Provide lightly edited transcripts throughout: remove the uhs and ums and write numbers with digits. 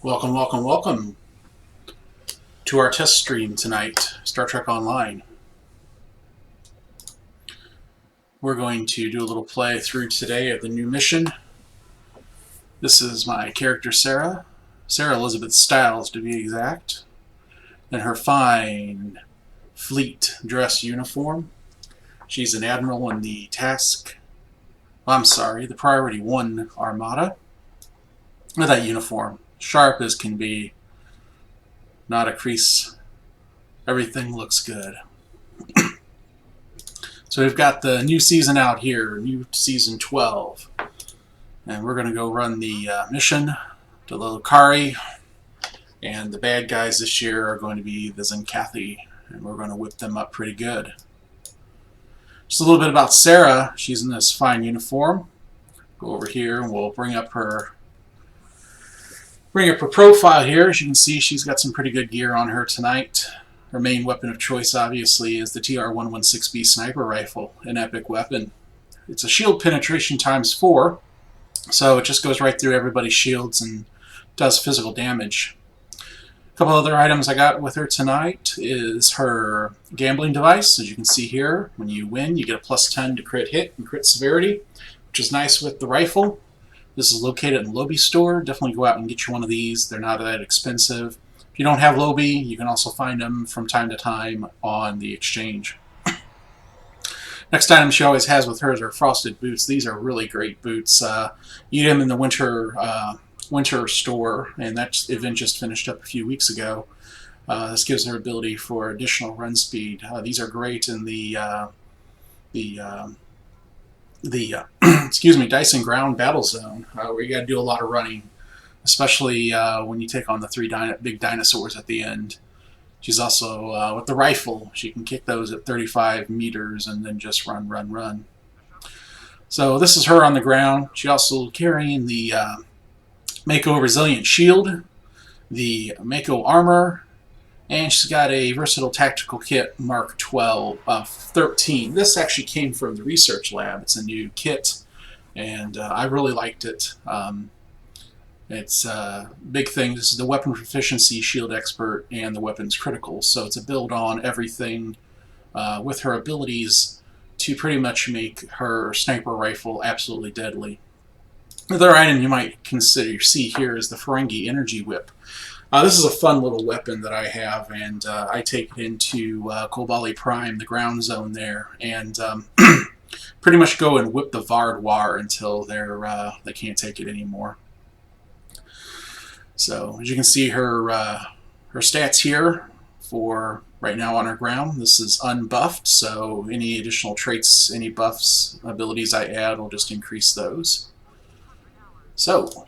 Welcome, welcome, welcome to our test stream tonight, Star Trek Online. We're going to do a little play through today of the new mission. This is my character Sarah Elizabeth Stiles to be exact, in her fine fleet dress uniform. She's an admiral in the the Priority 1 Armada. With that uniform, sharp as can be, not a crease. Everything looks good. So we've got the new season out here, new season 12. And we're going to go run the mission to Lilukari. And the bad guys this year are going to be the Zenkathi. And we're going to whip them up pretty good. Just a little bit about Sarah. She's in this fine uniform. Go over here and we'll bring up her profile here. As you can see, she's got some pretty good gear on her tonight. Her main weapon of choice, obviously, is the TR-116B sniper rifle, an epic weapon. It's a shield penetration ×4, so it just goes right through everybody's shields and does physical damage. A couple other items I got with her tonight is her gambling device. As you can see here, when you win, you get a +10 to crit hit and crit severity, which is nice with the rifle. This is located in Lobby Store. Definitely go out and get you one of these. They're not that expensive. If you don't have Lobby, you can also find them from time to time on the exchange. Next item she always has with her is her frosted boots. These are really great boots. You get them in the winter store, and that event just finished up a few weeks ago. This gives her ability for additional run speed. These are great in the Dyson Ground Battle Zone, where you got to do a lot of running, especially when you take on the three big dinosaurs at the end. She's also, with the rifle, she can kick those at 35 meters and then just run. So this is her on the ground. She also carrying the Mako Resilient Shield, the Mako Armor, and she's got a Versatile Tactical Kit Mark 13. This actually came from the research lab. It's a new kit, and I really liked it. It's a big thing. This is the Weapon Proficiency Shield Expert and the Weapons Critical, so it's a build on everything with her abilities to pretty much make her sniper rifle absolutely deadly. Another item you might see here is the Ferengi Energy Whip. This is a fun little weapon that I have, and I take it into Kobali Prime, the ground zone there, and pretty much go and whip the Vard War until they can't take it anymore. So as you can see, her stats here for right now on her ground. This is unbuffed, so any additional traits, any buffs, abilities I add will just increase those. So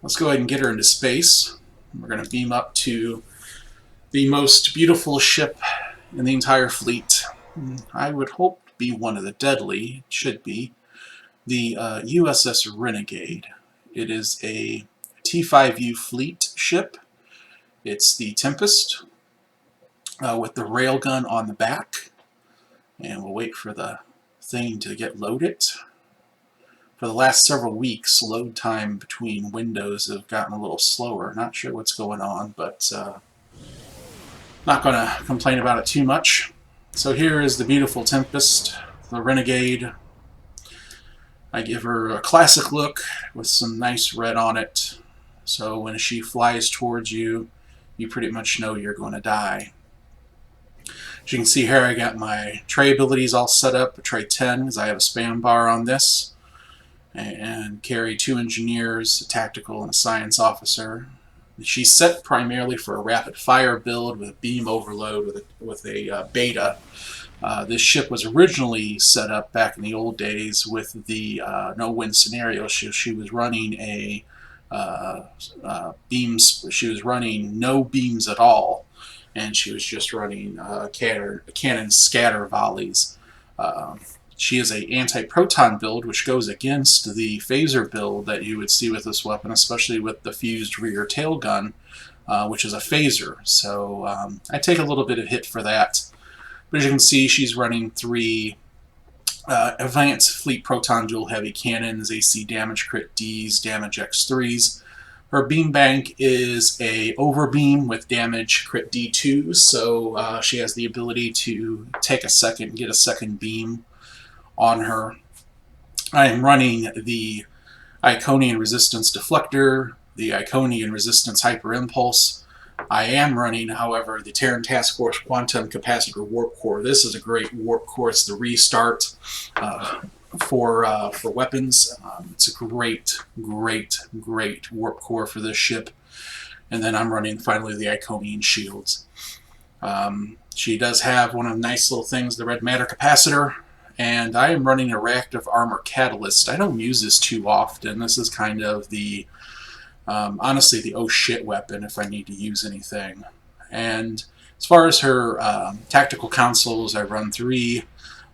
let's go ahead and get her into space. We're going to beam up to the most beautiful ship in the entire fleet. I would hope to be one of the deadly. It should be the USS Renegade. It is a T5U fleet ship. It's the Tempest with the railgun on the back. And we'll wait for the thing to get loaded. For the last several weeks, load time between windows have gotten a little slower. Not sure what's going on, but not going to complain about it too much. So here is the beautiful Tempest, the Renegade. I give her a classic look with some nice red on it. So when she flies towards you, you pretty much know you're going to die. As you can see here, I got my tray abilities all set up, a tray 10, because I have a spam bar on this. And carry 2 engineers, a tactical, and a science officer. She's set primarily for a rapid fire build with a beam overload with a beta. This ship was originally set up back in the old days with the no-win scenario. She was running a beams. She was running no beams at all, and she was just running cannon scatter volleys. She is an anti-proton build, which goes against the phaser build that you would see with this weapon, especially with the fused rear tail gun, which is a phaser. So I take a little bit of hit for that. But as you can see, she's running 3 advanced fleet proton dual heavy cannons, AC damage crit Ds, damage X3s, Her beam bank is a overbeam with damage crit D2, so she has the ability to take a second, get a second beam on her. I am running the Iconian Resistance Deflector, the Iconian Resistance Hyper Impulse. I am running, however, the Terran Task Force Quantum Capacitor Warp Core. This is a great warp core. It's the restart for weapons. It's a great warp core for this ship. And then I'm running finally the Iconian Shields. She does have one of the nice little things, the Red Matter Capacitor. And I am running a Reactive Armor Catalyst. I don't use this too often. This is kind of the, honestly, the oh shit weapon if I need to use anything. And as far as her tactical consoles, I run 3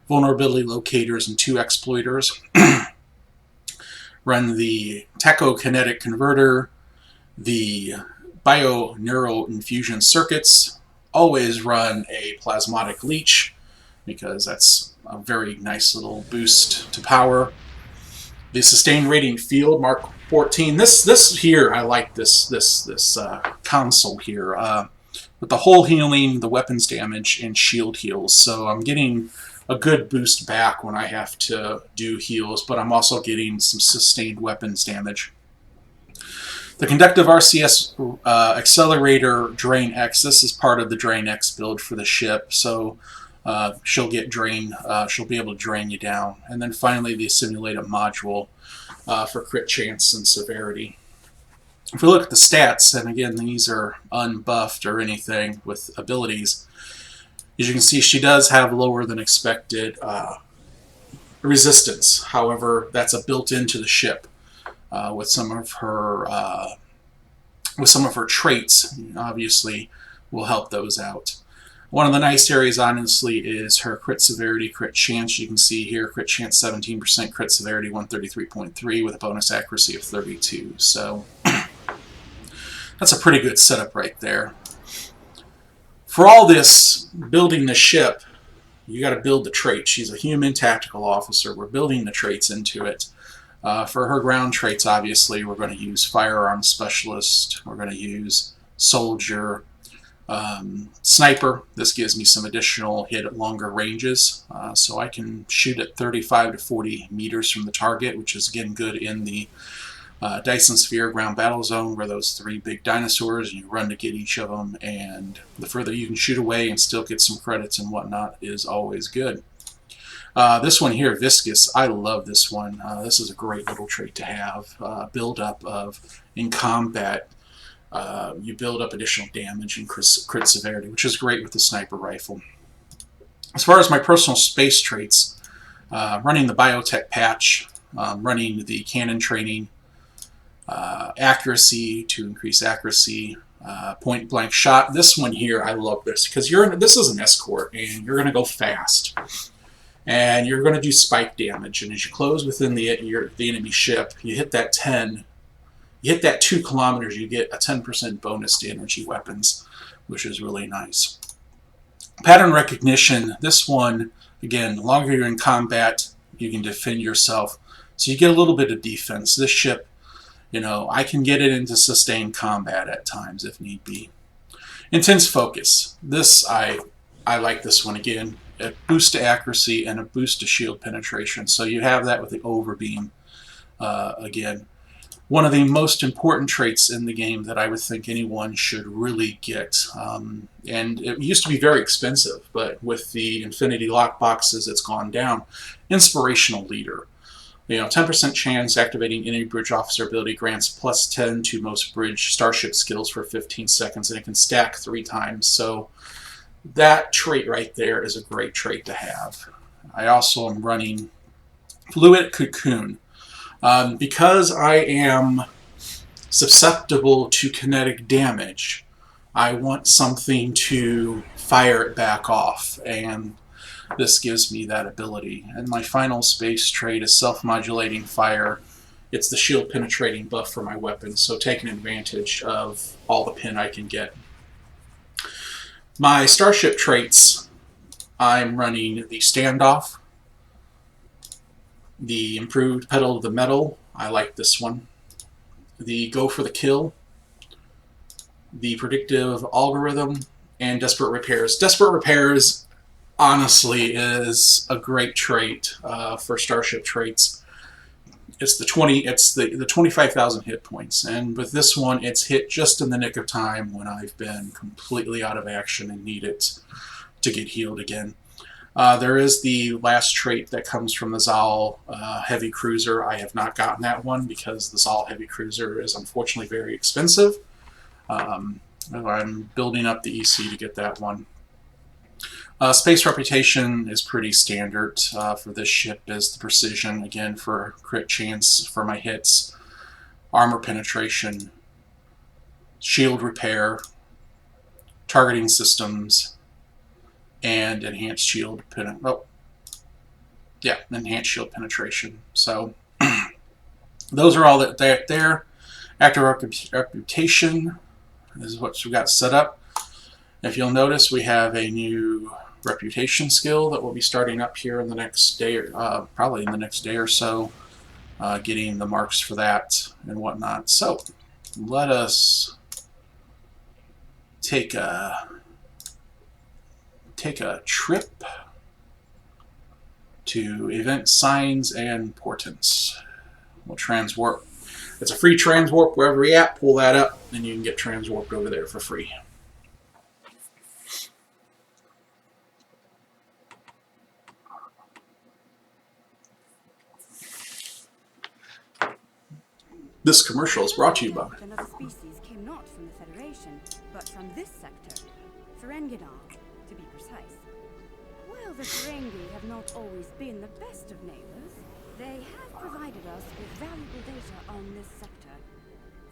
vulnerability locators and 2 exploiters. Run the tachokinetic converter, the bio-neural infusion circuits. Always run a plasmatic leech because that's a very nice little boost to power. The sustained radiant field Mark 14. This here, I like this console here with the hull healing, the weapons damage, and shield heals. So I'm getting a good boost back when I have to do heals, but I'm also getting some sustained weapons damage. The Conductive RCS Accelerator Drain X. This is part of the Drain X build for the ship. So she'll get drain. She'll be able to drain you down. And then finally, the Simulated Module for crit chance and severity. If we look at the stats, and again, these are unbuffed or anything with abilities, as you can see, she does have lower than expected resistance. However, that's a built into the ship with some of her traits. Obviously, will help those out. One of the nice areas, honestly, is her crit severity, crit chance. You can see here, crit chance 17%, crit severity 133.3 with a bonus accuracy of 32. So that's a pretty good setup right there. For all this, building the ship, you got to build the traits. She's a human tactical officer. We're building the traits into it. For her ground traits, obviously, we're going to use Firearm Specialist. We're going to use Soldier. Sniper. This gives me some additional hit at longer ranges, so I can shoot at 35 to 40 meters from the target, which is again good in the Dyson Sphere ground battle zone, where those 3 big dinosaurs, and you run to get each of them, and the further you can shoot away and still get some credits and whatnot is always good. This one here, Viscous, I love this one. This is a great little trait to have. Build up of in combat. You build up additional damage and crit severity, which is great with the sniper rifle. As far as my personal space traits, running the biotech patch, running the cannon training, accuracy to increase accuracy, point blank shot. This one here, I love this because this is an escort and you're going to go fast. And you're going to do spike damage, and as you close within the enemy ship, you hit that 10. You hit that 2 kilometers, you get a 10% bonus to energy weapons, which is really nice. Pattern recognition. This one, again, the longer you're in combat, you can defend yourself. So you get a little bit of defense. This ship, you know, I can get it into sustained combat at times if need be. Intense focus. This, I like this one again. A boost to accuracy and a boost to shield penetration. So you have that with the overbeam again. One of the most important traits in the game that I would think anyone should really get. And it used to be very expensive, but with the Infinity lock boxes, it's gone down. Inspirational Leader. You know, 10% chance activating any bridge officer ability grants plus 10 to most bridge starship skills for 15 seconds, and it can stack 3 times. So that trait right there is a great trait to have. I also am running Fluid Cocoon. Because I am susceptible to kinetic damage, I want something to fire it back off, and this gives me that ability. And my final space trait is Self-Modulating Fire. It's the shield penetrating buff for my weapon, so taking advantage of all the pin I can get. My starship traits, I'm running the Standoff, the Improved Pedal to the Metal, I like this one. The Go for the Kill, the predictive algorithm, and desperate repairs. Desperate repairs honestly is a great trait for starship traits. It's the 25,000 hit points, and with this one, it's hit just in the nick of time when I've been completely out of action and need it to get healed again. There is the last trait that comes from the Zal Heavy Cruiser. I have not gotten that one because the Zal Heavy Cruiser is unfortunately very expensive. I'm building up the EC to get that one. Space reputation is pretty standard for this ship, is the precision, again, for crit chance for my hits, armor penetration, shield repair, targeting systems, and enhanced shield enhanced shield penetration. So those are all that there. Active reputation is what we got set up. If you'll notice, we have a new reputation skill that will be starting up here in the next day, probably in the next day or so, getting the marks for that and whatnot. So let us take a trip to event signs and portents. We'll transwarp. It's a free transwarp wherever you're at. Pull that up, and you can get transwarped over there for free. This commercial is brought to you by. Another species came not from the Federation, but from this sector, Ferenginar, to be precise. While the Ferengi have not always been the best of neighbors, they have provided us with valuable data on this sector,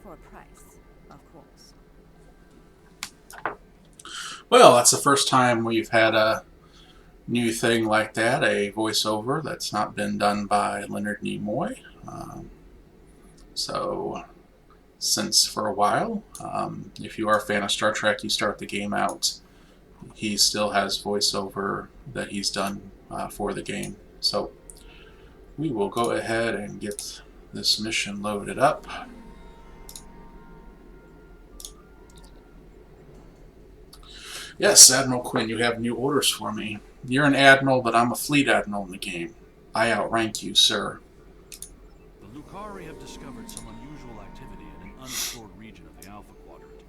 for a price, of course. Well, that's the first time we've had a new thing like that, a voiceover that's not been done by Leonard Nimoy. So, since for a while, if you are a fan of Star Trek, you start the game out, he still has voiceover that he's done for the game. So, we will go ahead and get this mission loaded up. Yes, Admiral Quinn, you have new orders for me. You're an admiral, but I'm a fleet admiral in the game. I outrank you, sir. The Lucari have discovered some unusual activity in an unexplored region of the Alpha Quadrant.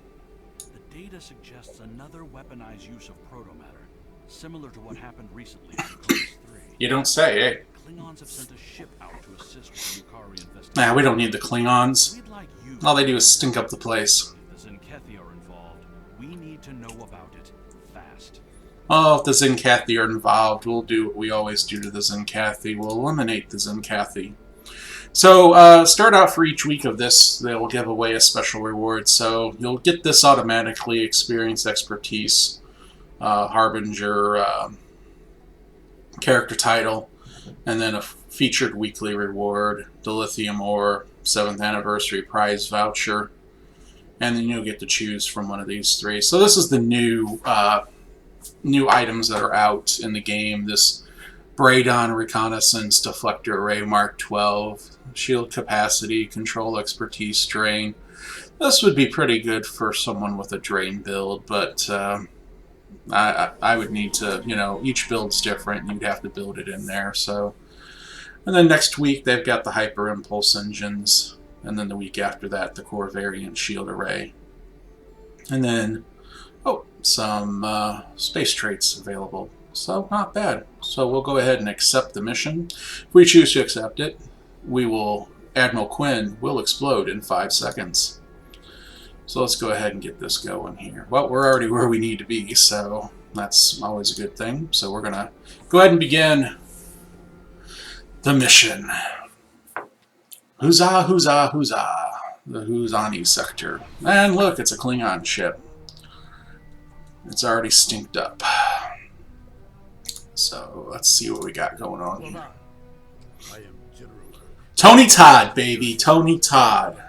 The data suggests another weaponized use of protomatter, similar to what happened recently in Eclipse 3. You don't say, eh? Klingons have sent a ship out to assist with the Lucari investigation. Nah, we don't need the Klingons. We'd like you. All they do is stink up the place. If the Zenkethi are involved, we need to know about it fast. Oh, if the Zenkethi are involved, we'll do what we always do to the Zenkethi. We'll eliminate the Zenkethi. So, start out for each week of this, they will give away a special reward. So, you'll get this automatically, experience, expertise, Harbinger, character title, and then a featured weekly reward, dilithium ore, 7th anniversary prize voucher, and then you'll get to choose from one of these three. So this is the new items that are out in the game. This Braydon Reconnaissance Deflector Array Mark 12, shield capacity, control expertise, drain. This would be pretty good for someone with a drain build, but I would need to, each build's different. You'd have to build it in there. So, and then next week they've got the Hyper Impulse engines, and then the week after that the Core Variant Shield Array, and then some space traits available. So not bad. So we'll go ahead and accept the mission. If we choose to accept it, Admiral Quinn will explode in 5 seconds. So let's go ahead and get this going here. Well, we're already where we need to be, so that's always a good thing. So we're going to go ahead and begin the mission. Huzzah, huzzah, huzzah. The Huzani sector. And look, it's a Klingon ship. It's already stinked up. So let's see what we got going on here. Tony Todd, baby. Tony Todd.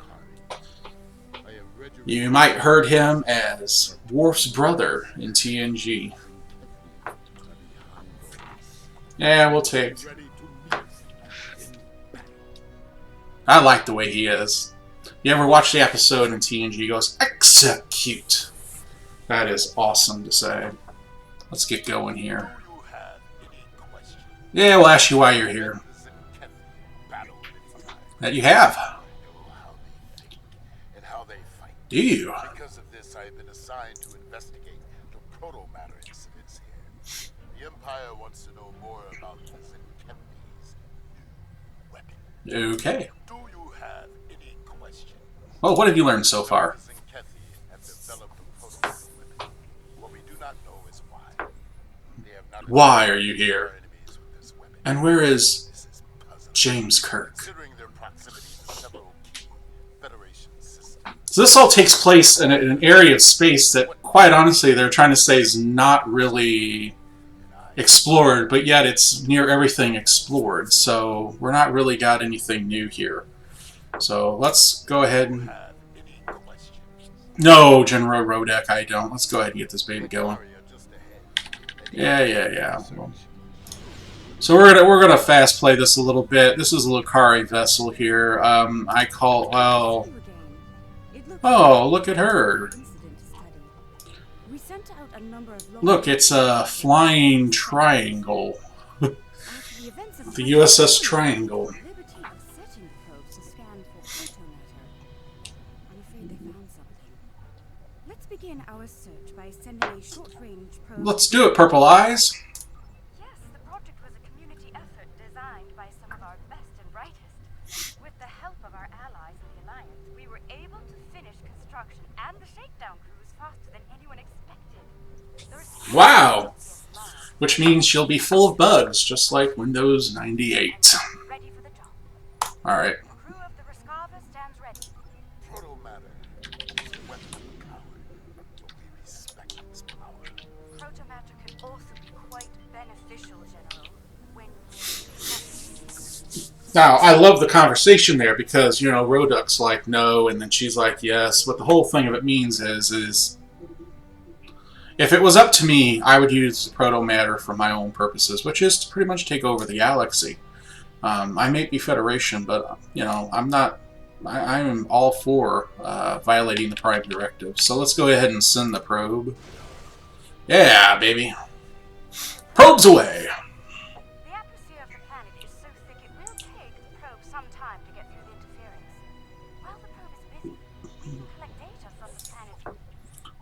You might heard him as Worf's brother in TNG. Yeah, we'll take. I like the way he is. You ever watch the episode and TNG goes, execute? That is awesome to say. Let's get going here. Yeah, we'll ask you why you're here. That you have. Do you? Because of this, I have been assigned to investigate the proto-matter incidents here. The Empire wants to know more about the Zenkethi's new weapon. Okay. Do you have any questions? Well, what have you learned so far? The Zenkethi have developed a proto-matter weapon. What we do not know is why. They have not Why are you here? enemies with this weapon. And where is This is puzzling. James Kirk? Considering their proximity to several key Federation systems. So this all takes place in an area of space that, quite honestly, they're trying to say is not really explored, but yet it's near everything explored. So we're not really got anything new here. So let's go ahead and... Have any questions? No, General Rodek, I don't. Let's go ahead and get this baby going. Area just ahead. Yeah. So we're gonna fast play this a little bit. This is a Lucari vessel here. I call well. Oh, look at her. Look, it's a flying triangle. The USS Triangle. Let's begin our search by sending a short-range probe. Let's do it, Purple Eyes. Yes, the project was a community effort designed by some of our best and brightest. With the help of our allies in the Alliance, we were able to finish construction and the shakedown cruise faster than anyone expected. The response Wow. is large. Which means she'll be full of bugs, just like Windows 98. Ready for the job. Alright. Crew of the Rescava stands ready. Proto-matter is a weapon of power, but we respect its power. Protomatter can also be quite beneficial, General, when Now, I love the conversation there because, you know, Roduk's like, no, and then she's like, yes. What the whole thing of it means is if it was up to me, I would use the proto-matter for my own purposes, which is to pretty much take over the galaxy. I may be Federation, but, you know, I'm not... I am all for violating the Prime Directive. So let's go ahead and send the probe. Yeah, baby. Probes away! the atmosphere of the planet is so thick it will take the probe some time to get through the interference. While the probe is busy, we can collect data from the planet.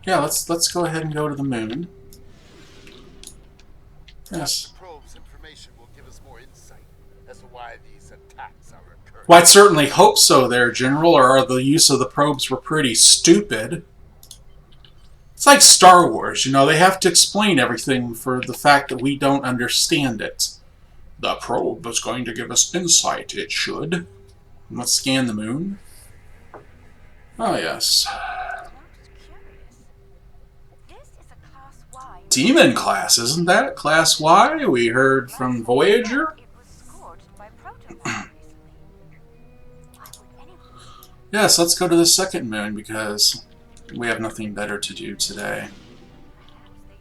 Yeah, let's go ahead and go to the moon. Yes. The probe's information will give us more insight as to why these attacks are occurring. Well, I'd certainly hope so there, General, or the use of the probes were pretty stupid. It's like Star Wars, you know, they have to explain everything for the fact that we don't understand it. The probe is going to give us insight, it should. Let's scan the moon. Oh, yes. Not curious. This is a Class Y. Demon class, isn't that? Class Y? We heard from Voyager? It was scorched by protomatter recently. Why would anyone? Yes, let's go to the second moon because we have nothing better to do today. Perhaps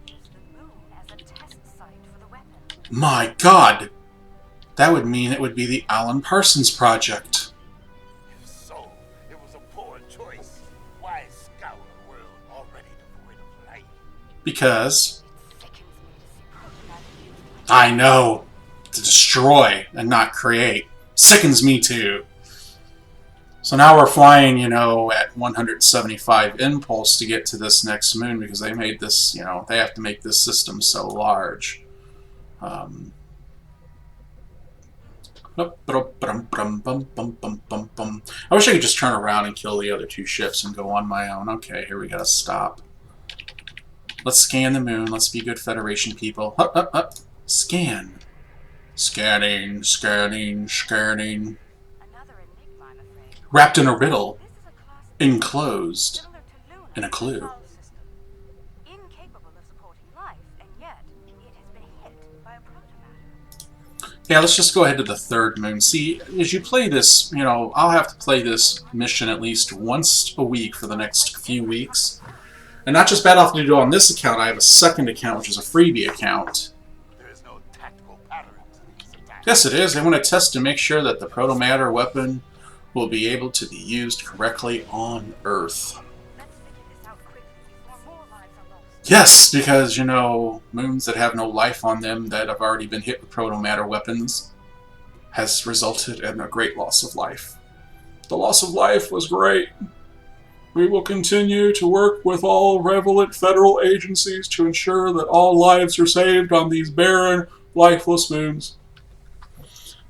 they used the moon as a test site for the weapon. My God! That would mean it would be the Alan Parsons Project. If so, it was a poor choice. Why scour a world already devoid of life? Because, It sickens me to see protomatter used like I know, to destroy and not create. Sickens me too. So now we're flying, you know, at 175 impulse to get to this next moon because they made this, you know, they have to make this system so large. I wish I could just turn around and kill the other two ships and go on my own. Okay, here we gotta stop. Let's scan the moon. Let's be good Federation people. Up, up, up. Scan. Scanning, scanning, scanning. another enigma, I'm afraid. Wrapped in a riddle. This is a class Enclosed. similar to Luna in a clue. Sol system. Incapable of supporting life, and yet it has been hit by a protomatter. Yeah, let's just go ahead to the third moon. See, as you play this, you know, I'll have to play this mission at least once a week for the next few weeks. And not just Battlefield on this account, I have a second account, which is a freebie account. There is no tactical pattern to these attacks. Yes, it is. They want to test to make sure that the protomatter weapon will be able to be used correctly on Earth. Let's figure this out quickly before more lives are lost. Yes, because, you know, moons that have no life on them that have already been hit with proto-matter weapons has resulted in a great loss of life. The loss of life was great. We will continue to work with all relevant federal agencies to ensure that all lives are saved on these barren, lifeless moons.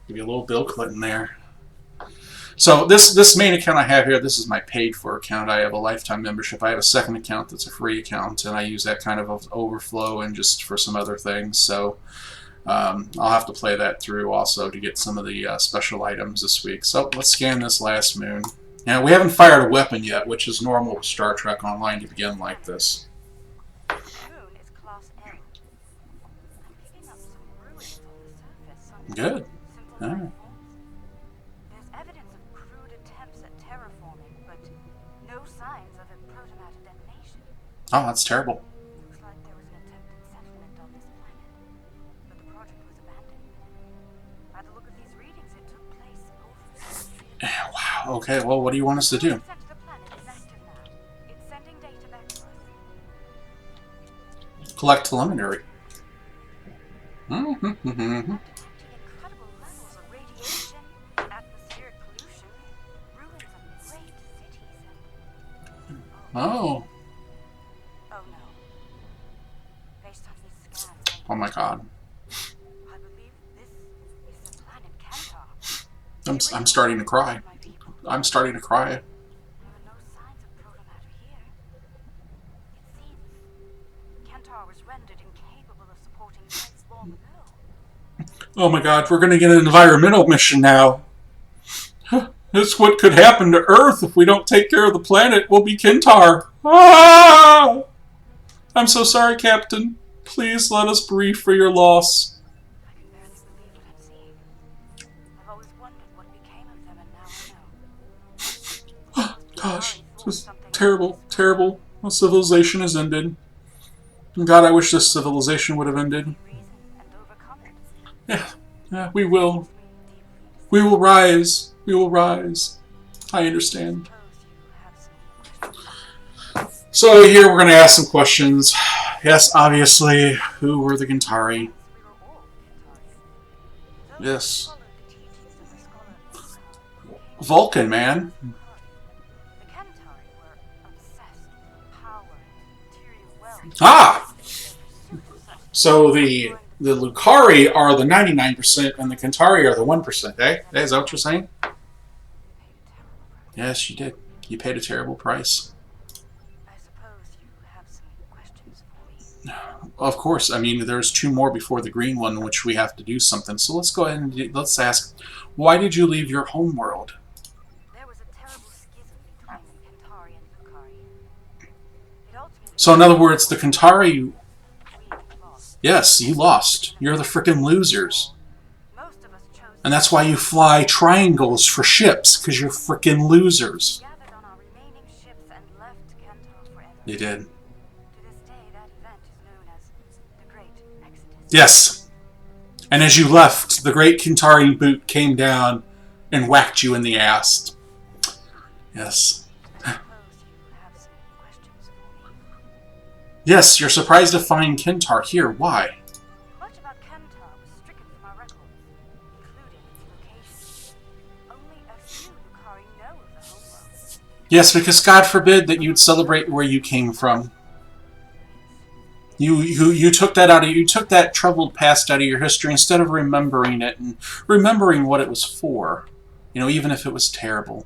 Give you a little Bill Clinton there. So this main account I have here, this is my paid for account. I have a lifetime membership. I have a second account that's a free account, and I use that kind of overflow and just for some other things. So I'll have to play that through also to get some of the special items this week. So let's scan this last moon. Now, we haven't fired a weapon yet, which is normal with Star Trek Online to begin like this. The moon is class L. I'm picking up some ruins on the surface. Some Good. simple All right. landforms. There's evidence of crude attempts at terraforming, but no signs of a protomatter detonation. Oh, that's terrible. Looks like there was an attempted settlement on this planet, but the project was abandoned. By the look of these readings, it took place over. Wow. Okay, well, what do you want us to do? The center of the planet is active now. It's sending data back to us. Collect telemetry. Mm-hmm. I'm detecting incredible levels of radiation, atmospheric pollution, ruins of great cities, and... Oh. Oh no. Based on these scans, Oh my God. I believe this is the planet Kentar. I'm starting to cry. My people. I'm starting to cry. There are no signs of protomatter here. It seems Kentar was rendered incapable of supporting life long ago. Oh my God, we're going to get an environmental mission now. That's what could happen to Earth if we don't take care of the planet. We'll be Kintar. Ah! I'm so sorry, Captain. Please let us grieve for your loss. I can barely believe what I'm seeing. I've always wondered what became of them, and now I know. Gosh, this is terrible, terrible. Well, civilization has ended. God, I wish this civilization would have ended. Reason and overcome it. Yeah, we will. We will rise. We will rise. I understand. Suppose you have some questions. So here we're going to ask some questions. Yes, obviously, who were the Gintari? We were all Kentars. Those Yes. who followed the teachings of the scholar Vulcan, man. The Kentari were obsessed with power and material wealth. Ah! So the Lucari are the 99% and the Kentari are the 1%, eh? Is that what you're saying? Yes, you did. You paid a terrible price. I suppose you have some questions for me. Of course. I mean, there's two more before the green one, which we have to do something. So let's go ahead and let's ask, why did you leave your home world? There was a terrible schism between the Kentari and Lucari. It ultimately So in other words, the Kentari, we lost. yes, you lost. You're the frickin' losers. Most of us chose And that's why you fly triangles for ships, because you're frickin' losers. gathered on our remaining ships and left Kentar forever. You did. To this day, that event is known as the Great Exodus. Yes. And as you left, the great Kintari boot came down and whacked you in the ass. Yes. I suppose you have some questions for me. Yes, you're surprised to find Kintar here. Why? Much about Kentar was stricken from our records, including its location. Only a few Lucari know of the homeworld. Yes, because God forbid that you'd celebrate where you came from. You took that you took that troubled past out of your history instead of remembering it and remembering what it was for. You know, even if it was terrible.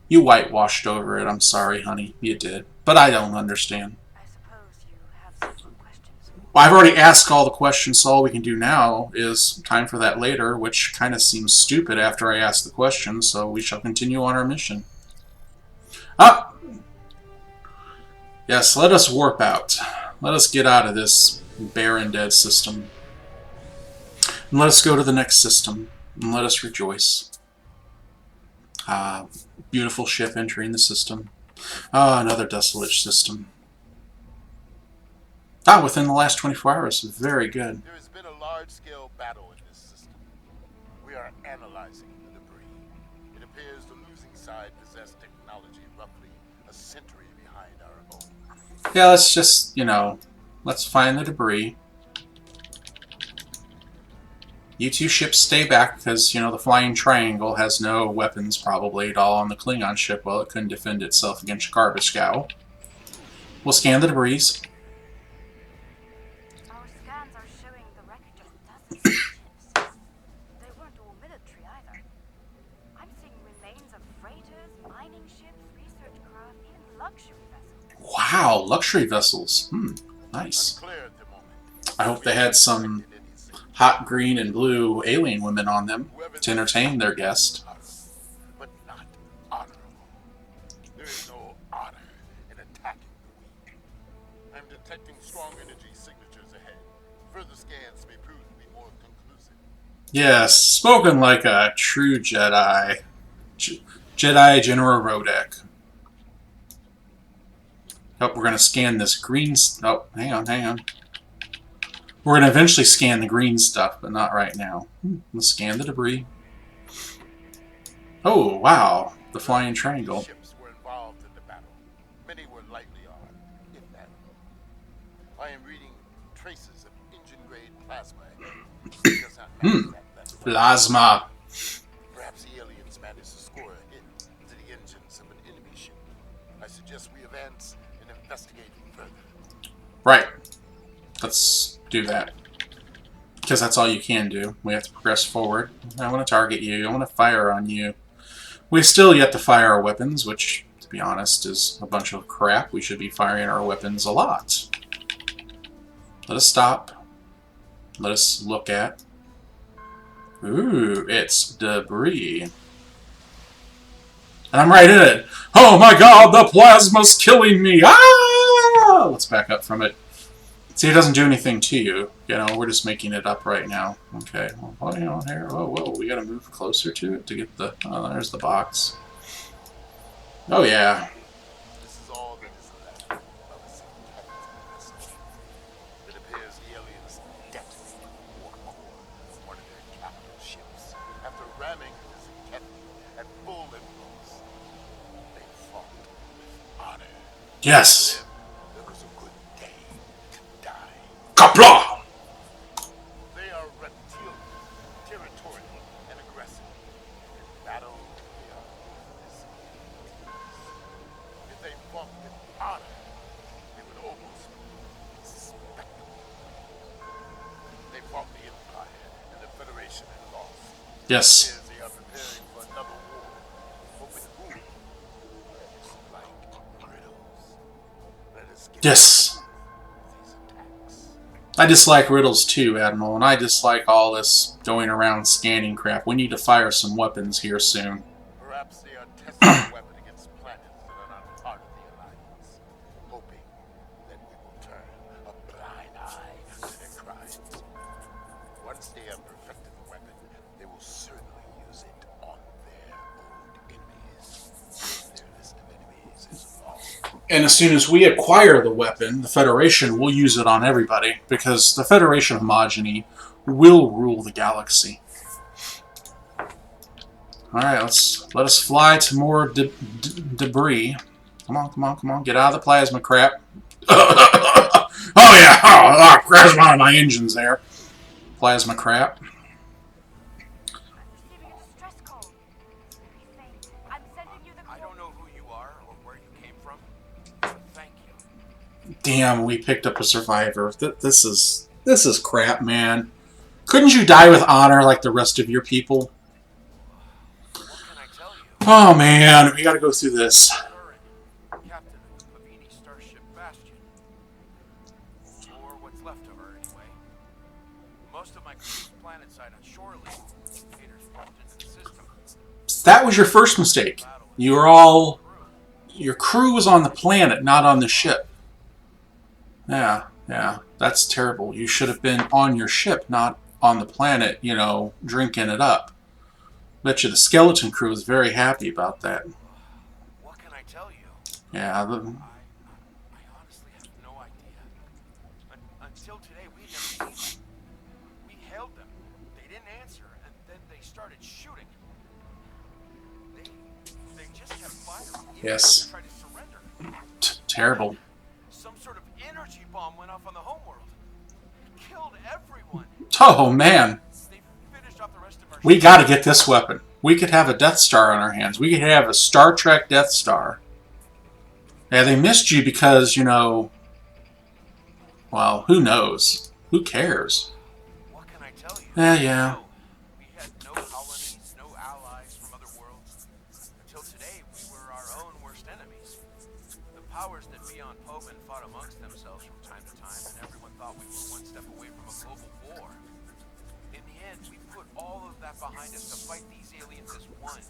You whitewashed over it. I'm sorry, honey. You did. But I don't understand. I suppose you have some questions for me. Well, I've already asked all the questions, so all we can do now is time for that later, which kind of seems stupid after I ask the questions, so we shall continue on our mission. Ah! Yes, let us warp out. Let us get out of this barren dead system. And let us go to the next system, and let us rejoice. Ah, beautiful ship entering the system. Ah, another desolate system. Ah, within the last 24 hours. Very good. There has been a large-scale battle in this system. We are analyzing the debris. It appears the side possess technology roughly a century behind our own. Yeah, let's just, let's find the debris. You two ships stay back because, the Flying Triangle has no weapons probably at all on the Klingon ship. Well, it couldn't defend itself against Garbiscow. We'll scan the debris. Our scans are showing the wreckage of dozens of ships. They weren't all military either. I'm seeing remains of freighters, mining ships, research craft, even luxury vessels. Wow, luxury vessels. Nice. Unclear at the moment. I hope they had some hot green and blue alien women on them to entertain their guest. But not honorable. There is no honor in attacking the weak. I'm detecting strong energy signatures ahead. Further scans may prove to be more conclusive. Yes, spoken like a true Jedi. Jedi General Rodek. Oh, we're going to scan this green... Oh, hang on. We're going to eventually scan the green stuff, but not right now. Let's scan the debris. Oh, wow. The Flying Triangle. Ships were involved in the battle. Many were lightly armed, if that. I am reading traces of engine-grade plasma. It does not matter that Plasma. Perhaps the aliens managed to score a hit to the engines of an enemy ship. I suggest we advance and investigate further. Right. Let's do that. Because that's all you can do. We have to progress forward. I want to target you. I want to fire on you. We've still yet to fire our weapons, which, to be honest, is a bunch of crap. We should be firing our weapons a lot. Let us stop. Let us look at. Ooh, it's debris. And I'm right in it. Oh my god, the plasma's killing me! Ah! Let's back up from it. See, it doesn't do anything to you. We're just making it up right now. Okay, well, what are you on here? Whoa, we gotta move closer to it to get the... Oh, there's the box. Oh, yeah. This is all that is left of a significant vessel. It appears the aliens detonated the war core of one of their capital ships. After ramming this Kefni at full impulse, they fought with honor. Yes. There was a good day to die. Kapla! They are reptilian, territorial, and aggressive. In battle, they are invisible. If they fought with honor, they would almost be respectable. They fought the Empire and the Federation and lost. Yes. They are preparing for another war. Hoping who? It's like riddles. Let us get Yes. these attacks. I dislike riddles too, Admiral, and I dislike all this going around scanning crap. We need to fire some weapons here soon. Perhaps they are testing a weapon against planets that are not part of the Alliance, hoping that we will turn a blind eye to their crimes. Once they have perfected the weapon, they will certainly use it on their old enemies. Their list of enemies is long. And as soon as we acquire the weapon, the Federation will use it on everybody, because the Federation homogeny will rule the galaxy. Alright, let us fly to more debris. Come on, get out of the plasma crap. Oh yeah, crash one of my engines there. Plasma crap. I'm receiving a distress call. It's very faint. I'm sending you the I don't know who you are or where you came from, but thank you. Damn, we picked up a survivor. This is crap, man. Couldn't you die with honor like the rest of your people? What can I tell you? Oh man, we gotta go through this. Current captain of the Pavini starship Bastion. Or what's left of her, anyway. Most of my crew's planetside on shore leave. Haters bumped into the system. That was your first mistake. Your crew was on the planet, not on the ship. Yeah, that's terrible. You should have been on your ship, not on the planet, drinking it up. Bet you the skeleton crew was very happy about that. What can I tell you? Yeah, I honestly have no idea. Until today, we never seen them. We hailed them. They didn't answer, and then they started shooting. They just Yes. Tried to surrender. Terrible. Some sort of energy bomb went off on the homeworld. It killed everyone. Oh, man. They finished off the rest of our We gotta get this weapon. We could have a Death Star on our hands. We could have a Star Trek Death Star. Yeah, they missed you because, you know... Well, who knows? Who cares? What can I tell you? Yeah. We had no colonies, no allies from other worlds. Until today, we were our own worst enemies. The powers that be on Poben fought amongst themselves from time to time, and everyone thought we were one step away from a global war. In the end, we put all of that behind us to fight these aliens as one.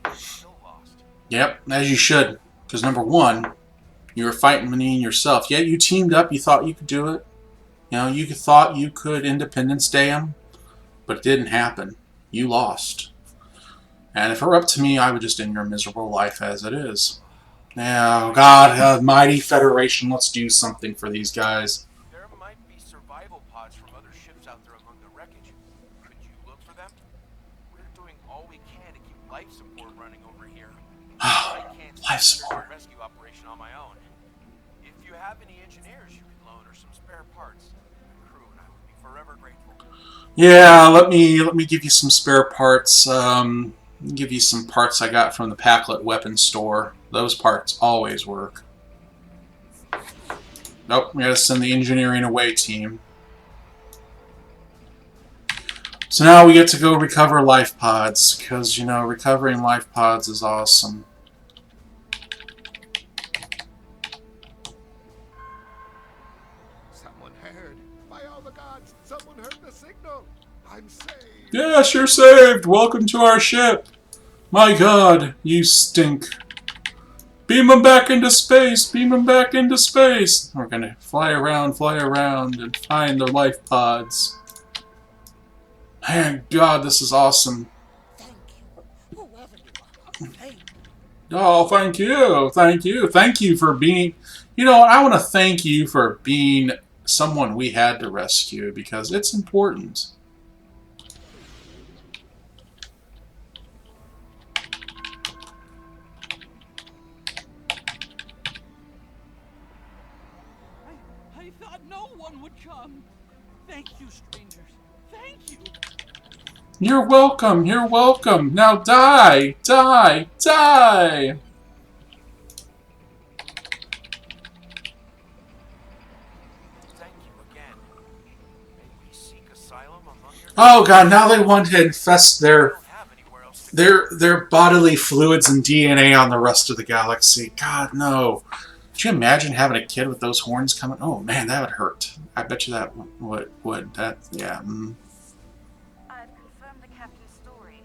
We still lost. Yep, as you should. Because number one, you were fighting between yourself. Yeah, you teamed up. You thought you could do it. You know, you thought you could Independence Day them, but it didn't happen. You lost. And if it were up to me, I would just end your miserable life as it is. Now, God, mighty Federation, let's do something for these guys. There might be survival pods from other ships out there among the wreckage. Could you look for them? We're doing all we can to keep life support running over here. I can't Life search support. and rescue operation on my own. If you have any engineers you could loan or some spare parts, the crew and I would be forever grateful. Yeah, let me give you some spare parts. Give you some parts I got from the Packlet weapons store. Those parts always work. Nope, we gotta send the engineering away team. So now we get to go recover life pods, because, you know, recovering life pods is awesome. Someone heard. By all the gods, someone heard the signal. I'm saved. Yes, you're saved! Welcome to our ship! My God, you stink. Beam them back into space! Beam them back into space! We're gonna fly around, and find the life pods. Man, God, this is awesome. Thank you, whoever you are. Thank you. Oh, thank you, thank you, thank you for being... You know, I want to thank you for being someone we had to rescue, because it's important. I thought no one would come. Thank you, strangers. Thank you. You're welcome, you're welcome. Now die, die, die! Thank you again. May we seek asylum among your Oh God, now they want to infest We don't have anywhere else to go. their bodily fluids and DNA on the rest of the galaxy. God, no. Could you imagine having a kid with those horns coming? Oh man, that would hurt. I bet you that would. That, yeah. I've confirmed the captain's story.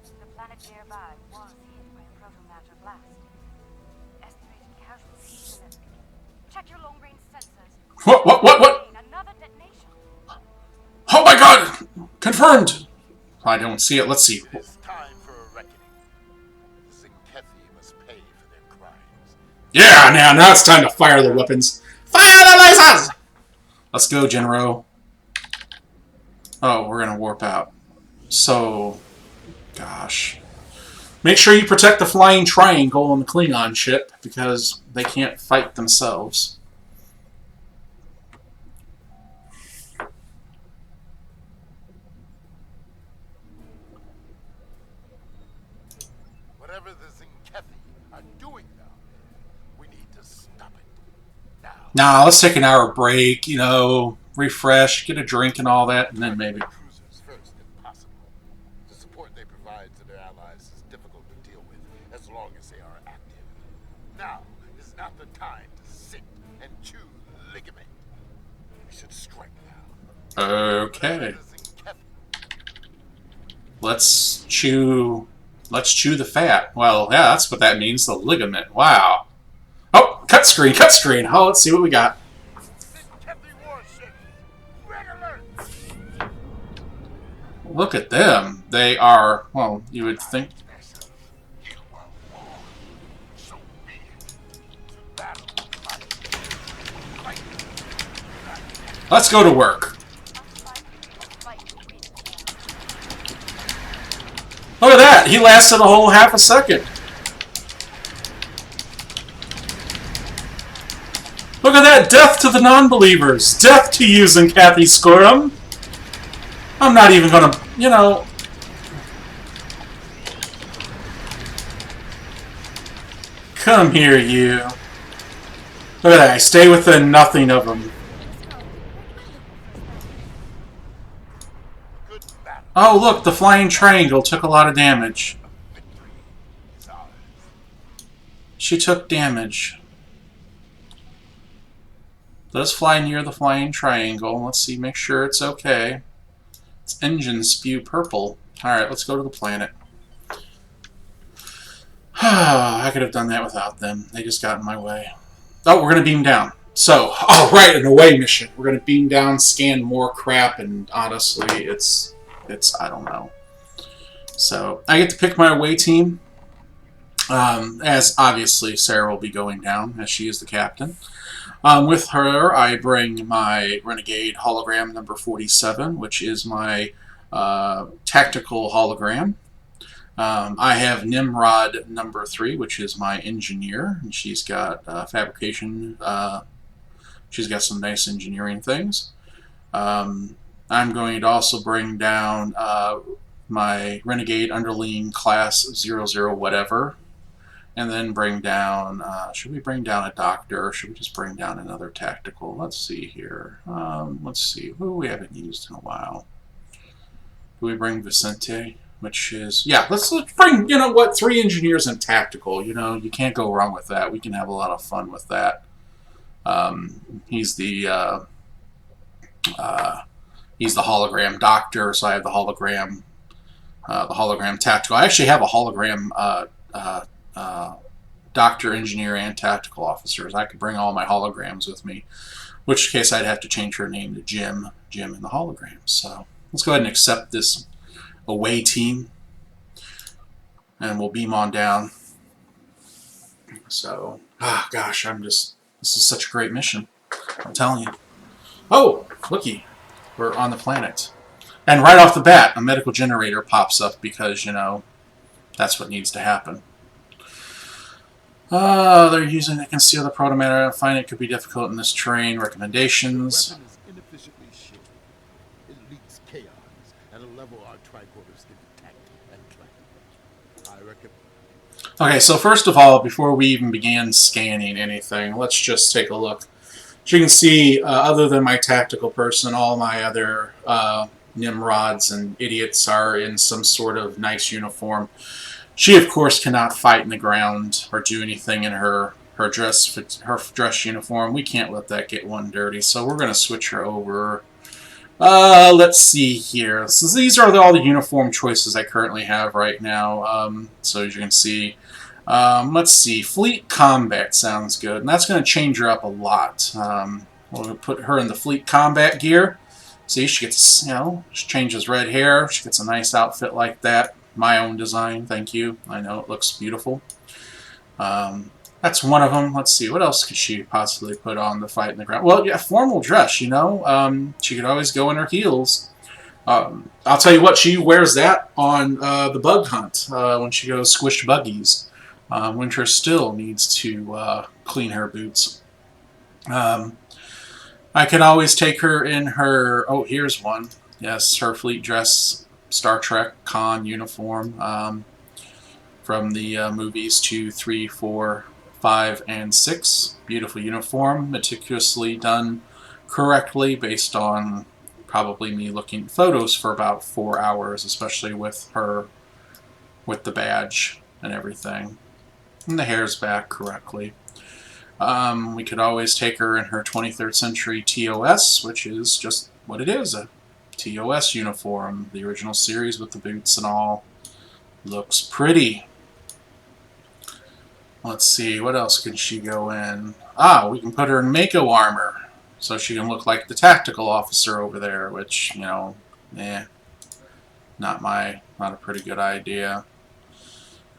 The planet nearby was hit by a proto-matter blast. Estimated casualties in it. Check your long-range sensors. What? Another detonation. Oh my God! Confirmed! I don't see it. Let's see. It is time for a reckoning. Zinkethi must pay for their crimes. Yeah, now it's time to fire the weapons. Fire the lasers! Let's go, Genro. Oh, we're gonna warp out. So, gosh. Make sure you protect the flying triangle on the Klingon ship, because they can't fight themselves. Whatever the Zinkethi are doing now, we need to stop it. Now. Now, let's take an hour break, you know, refresh, get a drink and all that, and then maybe. Cruisers first, if possible. The support they provide to their allies is difficult to deal with as long as they are active. Now is not the time to sit and chew ligament. We should strike now. Okay. The Zinkethi Let's chew the fat. Well, yeah, that's what that means, the ligament. Wow. Oh, cut screen. Oh, let's see what we got. warship. Red alert. Look at them. They are, well, you would think. Let's go to work. Look at that. He lasted a whole half a second. Look at that! Death to the non-believers! Death to using Kathy Scorum! I'm not even gonna, you know... Come here, you. Look at that, I stay within nothing of them. Good battle. Oh, look, the flying triangle took a lot of damage. Victory is ours. She took damage. Let's fly near the flying triangle. Let's see, make sure it's okay. Its engines spew purple. Alright, let's go to the planet. I could have done that without them. They just got in my way. Oh, we're going to beam down. So, oh, right, an away mission. We're going to beam down, scan more crap, and honestly, it's I don't know. So, I get to pick my away team. As obviously Sarah will be going down, as she is the captain. With her, I bring my Renegade hologram number 47, which is my tactical hologram. I have Nimrod number 3, which is my engineer, and she's got fabrication. She's got some nice engineering things. I'm going to also bring down my Renegade underling class 00 whatever. And then bring down, should we bring down a doctor, or should we just bring down another tactical? Let's see here. Let's see, who we haven't used in a while. Do we bring Vicente? Which is, yeah, let's bring, you know what, 3 engineers and tactical. You know, you can't go wrong with that. We can have a lot of fun with that. He's the hologram doctor, so I have the hologram tactical. I actually have a hologram doctor, engineer, and tactical officers. I could bring all my holograms with me, which case I'd have to change her name to Jim in the hologram. So let's go ahead and accept this away team, and we'll beam on down. So, gosh, this is such a great mission. I'm telling you. Oh, looky, we're on the planet. And right off the bat, a medical generator pops up because, you know, that's what needs to happen. They're using to conceal the protomatter. I find it could be difficult in this terrain. Recommendations. The weapon is inefficiently shielded. It leaks chaos at a level our tricorders can detect and track. I recommend. Okay, so first of all, before we even began scanning anything, let's just take a look. As you can see, other than my tactical person, all my other Nimrods and idiots are in some sort of nice uniform. She, of course, cannot fight in the ground or do anything in her dress uniform. We can't let that get one dirty, so we're going to switch her over. Let's see here. So these are all the uniform choices I currently have right now. So as you can see, let's see. Fleet Combat sounds good, and that's going to change her up a lot. We'll put her in the Fleet Combat gear. See, she gets, you know, she changes red hair. She gets a nice outfit like that. My own design, thank you. I know it looks beautiful. That's one of them. Let's see, what else could she possibly put on to fight in the ground? Well, yeah, formal dress, you know. She could always go in her heels. I'll tell you what, she wears that on the bug hunt when she goes squish buggies. Winter still needs to clean her boots. I can always take her in her, oh, here's one. Yes, her fleet dress. Star Trek con uniform from the movies 2, 3, 4, 5, and 6. Beautiful uniform, meticulously done correctly based on probably me looking at photos for about 4 hours, especially with her, with the badge and everything. And the hair's back correctly. We could always take her in her 23rd century TOS, which is just what it is, a TOS uniform, the original series with the boots and all. Looks pretty. Let's see, what else could she go in? We can put her in Mako armor, so she can look like the tactical officer over there, which, you know, not a pretty good idea.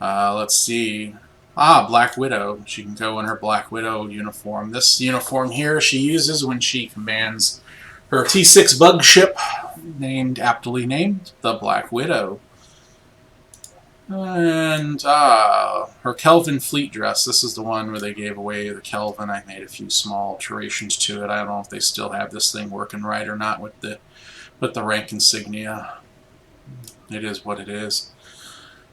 Let's see. Black Widow. She can go in her Black Widow uniform. This uniform here she uses when she commands her T6 bug ship, aptly named the Black Widow. And her Kelvin fleet dress. This is the one where they gave away the Kelvin. I made a few small alterations to it. I don't know if they still have this thing working right or not with the rank insignia. It is what it is.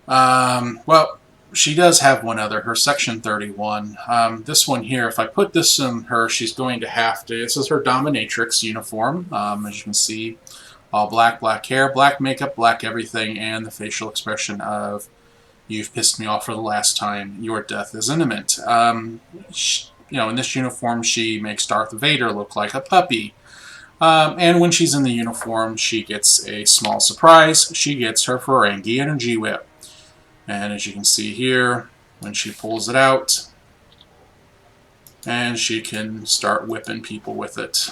Well, she does have one other, her Section 31. This one here, if I put this in her, she's going to have to, this is her dominatrix uniform, as you can see, all black, black hair, black makeup, black everything, and the facial expression of, you've pissed me off for the last time, your death is imminent. You know, in this uniform, she makes Darth Vader look like a puppy. And when she's in the uniform, she gets a small surprise. She gets her Ferengi Energy Whip. And as you can see here, when she pulls it out, and she can start whipping people with it,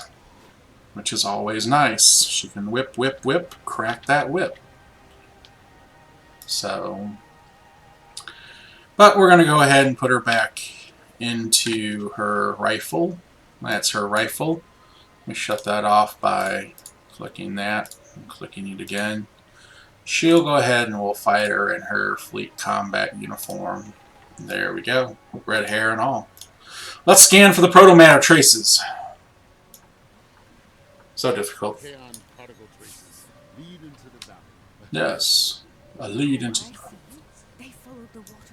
which is always nice. She can whip, whip, whip, crack that whip. So, but we're going to go ahead and put her back into her rifle. That's her rifle. Let me shut that off by clicking that and clicking it again. She'll go ahead and we'll fight her in her fleet combat uniform. There we go. Red hair and all. Let's scan for the protomatter traces. So difficult. Yes. A lead into... They followed the waterfall.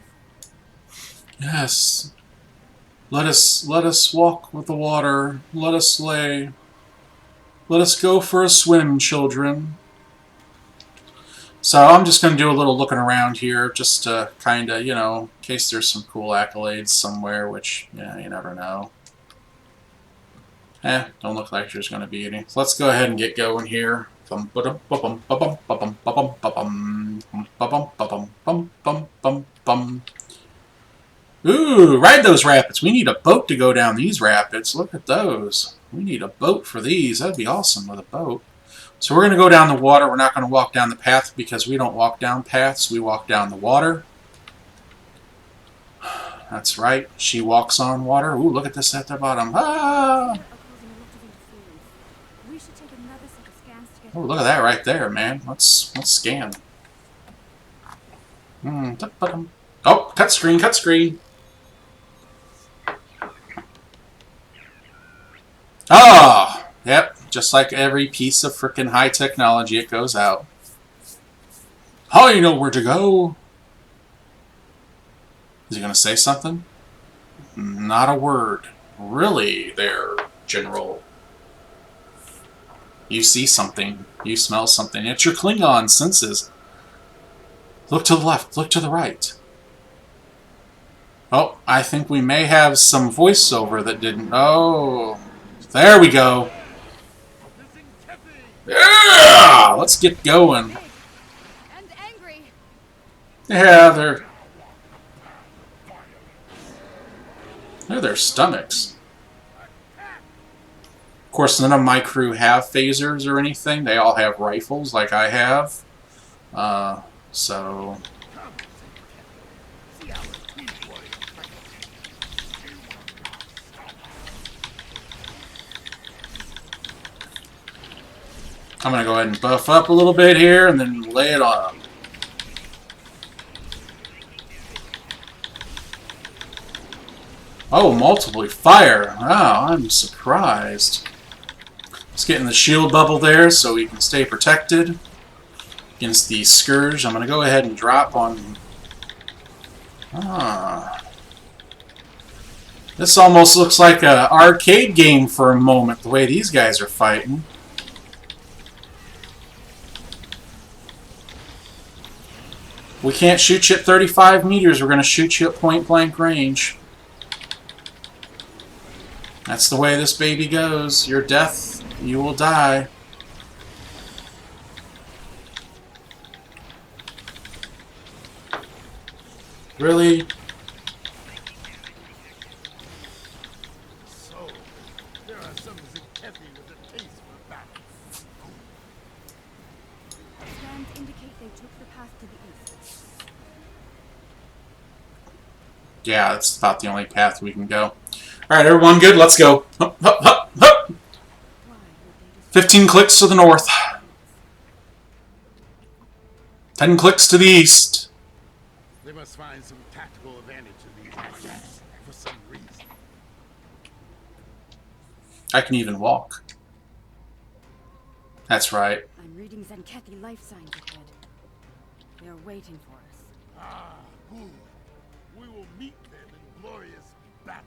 Yes. Let us walk with the water. Let us lay. Let us go for a swim, children. So I'm just going to do a little looking around here, just to kind of, you know, in case there's some cool accolades somewhere, which, yeah, you never know. Don't look like there's going to be any. So let's go ahead and get going here. Ooh, ride those rapids. We need a boat to go down these rapids. Look at those. We need a boat for these. That'd be awesome with a boat. So we're going to go down the water. We're not going to walk down the path because we don't walk down paths. We walk down the water. That's right. She walks on water. Ooh, look at this at the bottom. Ah! Oh, look at that right there, man. Let's scan. Oh, cut screen, cut screen. Ah, yep. Just like every piece of frickin' high technology, it goes out. Oh, you know where to go. Is he gonna say something? Not a word. Really, there, General. You see something. You smell something. It's your Klingon senses. Look to the left. Look to the right. Oh, I think we may have some voiceover that didn't... Oh, there we go. Yeah! Let's get going. And angry. Yeah, they're their stomachs. Of course, none of my crew have phasers or anything. They all have rifles like I have. So... I'm going to go ahead and buff up a little bit here and then lay it on them. Oh, multiple fire. Wow, I'm surprised. Just getting the shield bubble there so we can stay protected against the Scourge. I'm going to go ahead and drop on... This almost looks like an arcade game for a moment, the way these guys are fighting. We can't shoot you at 35 meters. We're going to shoot you at point-blank range. That's the way this baby goes. Your death, you will die. Really? So, there are some Zinkethi with a taste for battle. Scans indicate they took the path to the east. Yeah, that's about the only path we can go. Alright, everyone good? Let's go. Hup, hup, hup, hup. 15 clicks to the north. 10 clicks to the east. find some tactical advantage in these actions for some reason. I can even walk. That's right. I'm reading Zenkethy life signs ahead. They're waiting for us. Ah, good. We will meet them in glorious battle.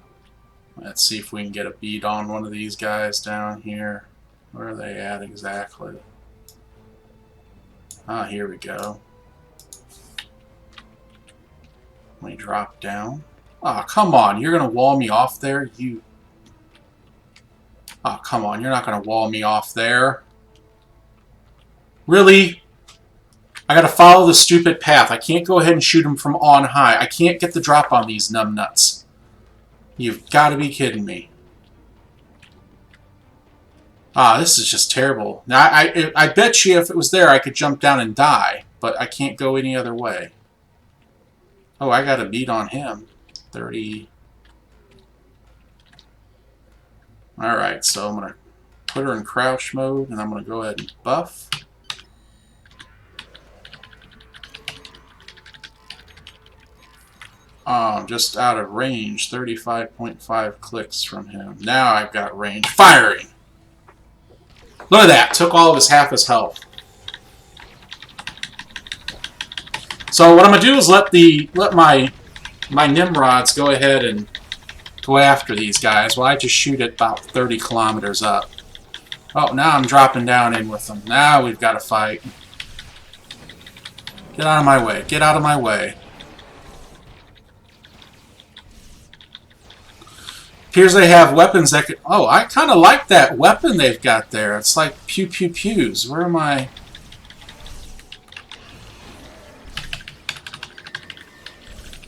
Let's see if we can get a beat on one of these guys down here. Where are they at exactly? Ah, here we go. Let me drop down. Ah, come on. You're going to wall me off there? You... Ah, come on. You're not going to wall me off there. Really? I gotta follow the stupid path. I can't go ahead and shoot him from on high. I can't get the drop on these numbnuts. You've got to be kidding me. Ah, this is just terrible. Now, I bet you if it was there, I could jump down and die. But I can't go any other way. Oh, I got a beat on him. 30. Alright, so I'm going to put her in crouch mode, and I'm going to go ahead and buff. Just out of range, 35.5 clicks from him. Now I've got range. Firing! Look at that, took all of his half his health. So what I'm gonna do is let my Nimrods go ahead and go after these guys while I just shoot at about 30 kilometers up. Oh, now I'm dropping down in with them. Now we've got to fight. Get out of my way. Get out of my way. Appears they have weapons that could... Oh, I kind of like that weapon they've got there. It's like pew-pew-pews. Where am I?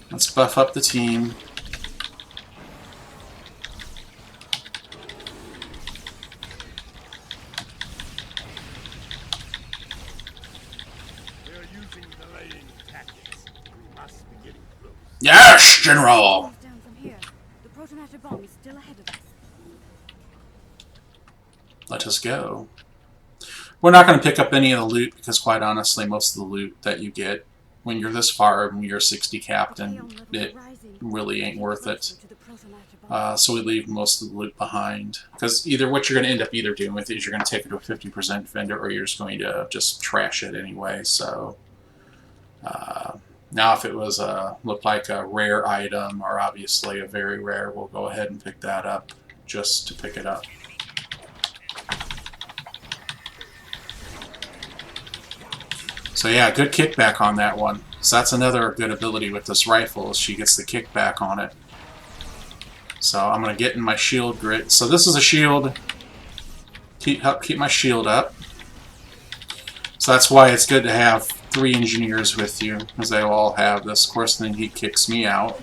Let's buff up the team. They're using delaying tactics. We must be getting close. Yes, General! Down from here. The protomatter bomb is still ahead of us. Let us go. We're not going to pick up any of the loot because, quite honestly, most of the loot that you get when you're this far, when you're 60 captain, it really ain't worth it. So we leave most of the loot behind. Because either what you're going to end up either doing with it is you're going to take it to a 50% vendor, or you're just going to just trash it anyway. So now if it was looked like a rare item, or obviously a very rare, we'll go ahead and pick that up just to pick it up. So yeah, good kickback on that one. So that's another good ability with this rifle, is she gets the kickback on it. So I'm going to get in my shield grid. So this is a shield. Help keep my shield up. So that's why it's good to have 3 engineers with you, because they all have this. Of course, then he kicks me out.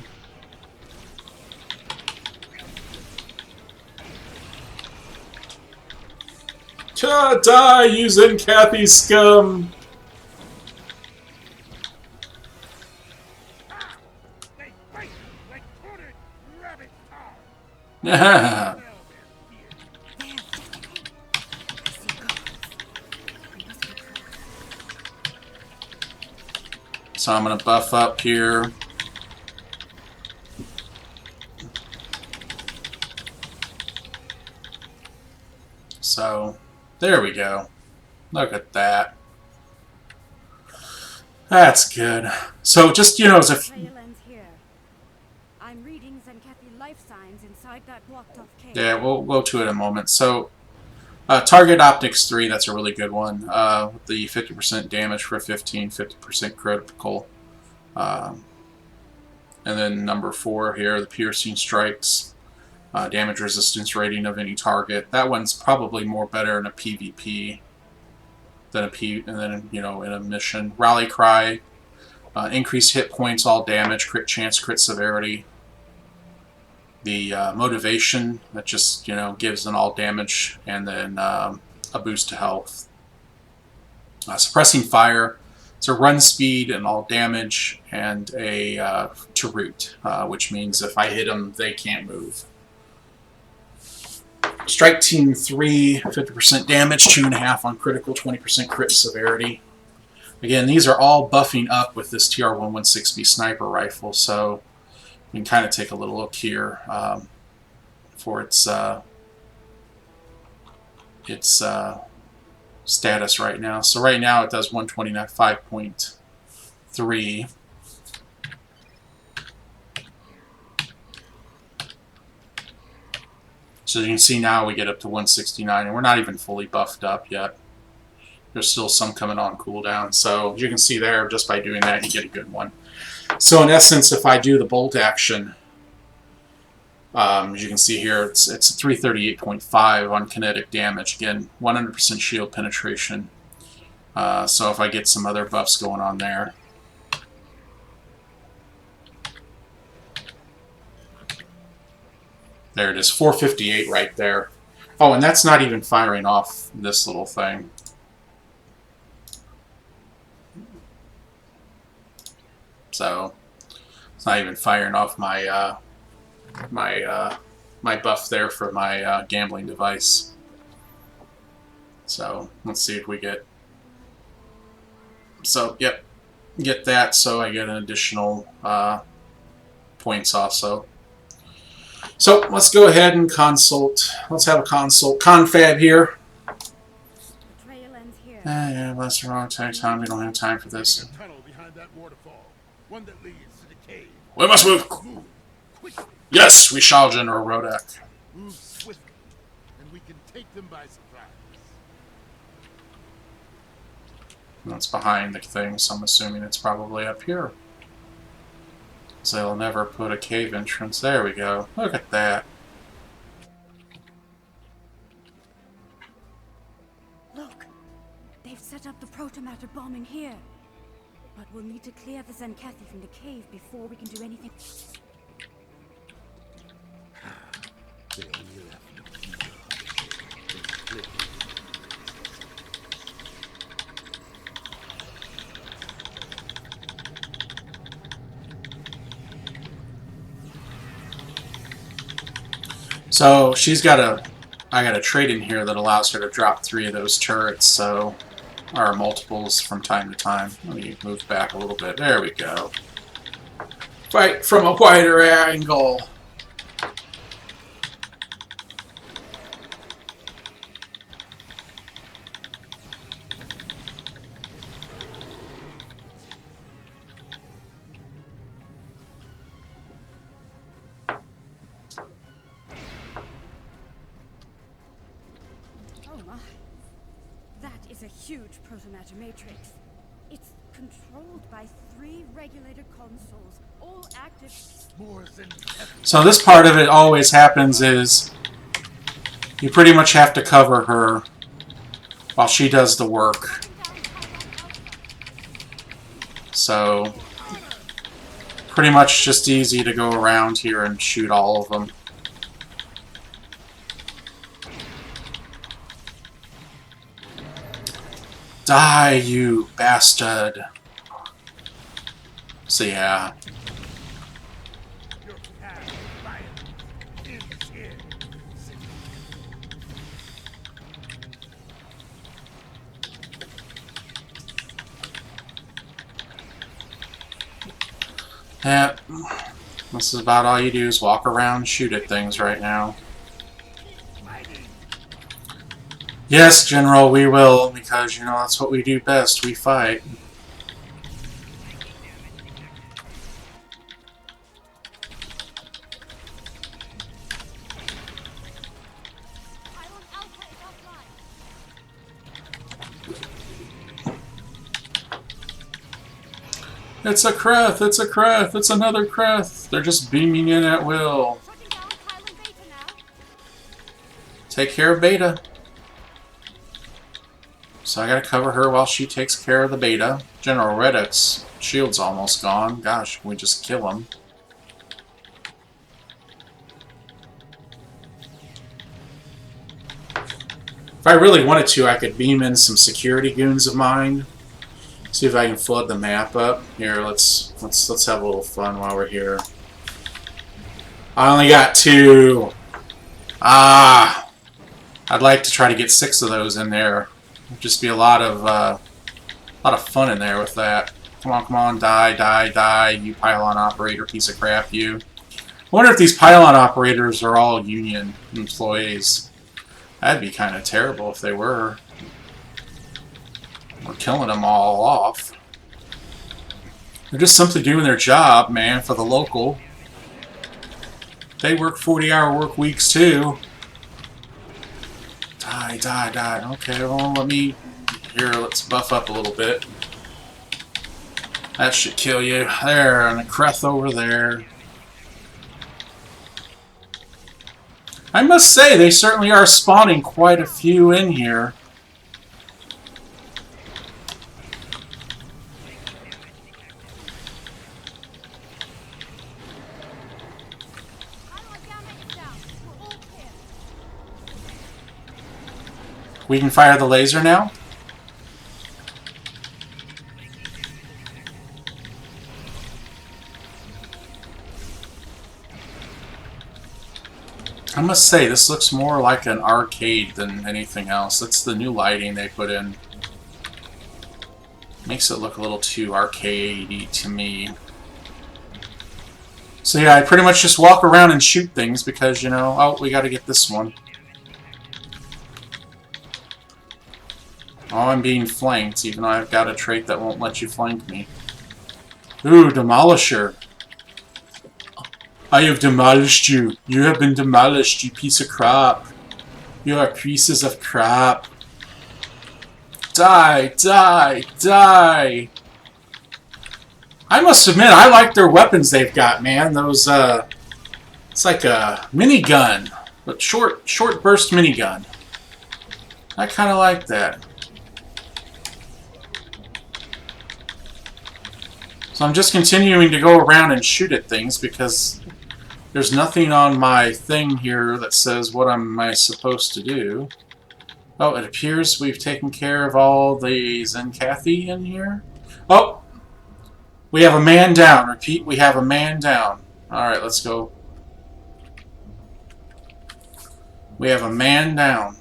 Die, using Kathy's scum! Yeah. So I'm going to buff up here. So there we go. Look at that. That's good. So just, you know, as if... I'm reading Zenkethy life signs inside that blocked off cave. Yeah, we'll go to it in a moment. So, Target Optics 3, that's a really good one. The 50% damage for 15, 50% critical. And then number 4 here, the Piercing Strikes. Damage resistance rating of any target. That one's probably more better in a PvP than in a mission. Rally Cry. Increased hit points, all damage, crit chance, crit severity. The motivation, that just, gives an all damage, and then a boost to health. Suppressing fire, it's a run speed and all damage, and a to root, which means if I hit them, they can't move. Strike Team 3, 50% damage, 2.5 on critical, 20% crit severity. Again, these are all buffing up with this TR-116B sniper rifle, so you can kind of take a little look here for its status right now. So right now it does 129.5.3. So you can see now we get up to 169, and we're not even fully buffed up yet. There's still some coming on cooldown. So you can see there, just by doing that, you get a good one. So in essence, if I do the bolt action, as you can see here, it's 338.5 on kinetic damage. Again, 100% shield penetration. So if I get some other buffs going on there. There it is, 458 right there. Oh, and that's not even firing off this little thing. So it's not even firing off my my buff there for my gambling device. So let's see if we get. So yep, get that. So I get an additional points also. So let's go ahead and consult. Let's have a consult. Confab here. The trail ends here. Yeah, that's the wrong time. We don't have time for this. A tunnel behind that waterfall. One that leads to the cave. We must move. Move quickly. Yes, we shall, General Rodak. Move swiftly, and we can take them by surprise. That's behind the thing, so I'm assuming it's probably up here. So they'll never put a cave entrance. There we go. Look at that. Look, they've set up the protomatter bombing here. But we'll need to clear the Zenkathi from the cave before we can do anything. They only left So I got a trait in here that allows her to drop 3 of those turrets, so, or multiples from time to time. Let me move back a little bit. There we go. Fight from a wider angle. A huge protomatter matrix. It's controlled by 3 regulator consoles, all active. So this part of it always happens is you pretty much have to cover her while she does the work. So pretty much just easy to go around here and shoot all of them. Die, you bastard. So yeah. Yeah, this is about all you do is walk around and shoot at things right now. Yes, General, we will, because, you know, that's what we do best. We fight. It's a Kreth! It's a Kreth! It's another Kreth! They're just beaming in at will. Take care of Beta. So I gotta cover her while she takes care of the Beta. General Reddick's shield's almost gone. Gosh, can we just kill him? If I really wanted to, I could beam in some security goons of mine. See if I can flood the map up. Here, let's have a little fun while we're here. I only got 2. Ah, I'd like to try to get 6 of those in there. It'd just be a lot of A lot of fun in there with that. Come on, die, die, die, you pylon operator piece of crap, you. I wonder if these pylon operators are all union employees. That'd be kind of terrible if they were. We're killing them all off. They're just simply doing their job, man, for the local. They work 40-hour work weeks, too. Die, die, die. Okay, well, let me... Here, let's buff up a little bit. That should kill you. There, and a Kreth over there. I must say, they certainly are spawning quite a few in here. We can fire the laser now? I must say, this looks more like an arcade than anything else. That's the new lighting they put in. Makes it look a little too arcadey to me. So yeah, I pretty much just walk around and shoot things because, you know, oh, we gotta get this one. Oh, I'm being flanked, even though I've got a trait that won't let you flank me. Ooh, Demolisher. I have demolished you. You have been demolished, you piece of crap. You are pieces of crap. Die, die, die. I must admit, I like their weapons they've got, man. Those, it's like a minigun, but short burst minigun. I kind of like that. So I'm just continuing to go around and shoot at things because there's nothing on my thing here that says what am I supposed to do. Oh, it appears we've taken care of all the Zenkathy in here. Oh! We have a man down. Repeat, we have a man down. Alright, let's go. We have a man down.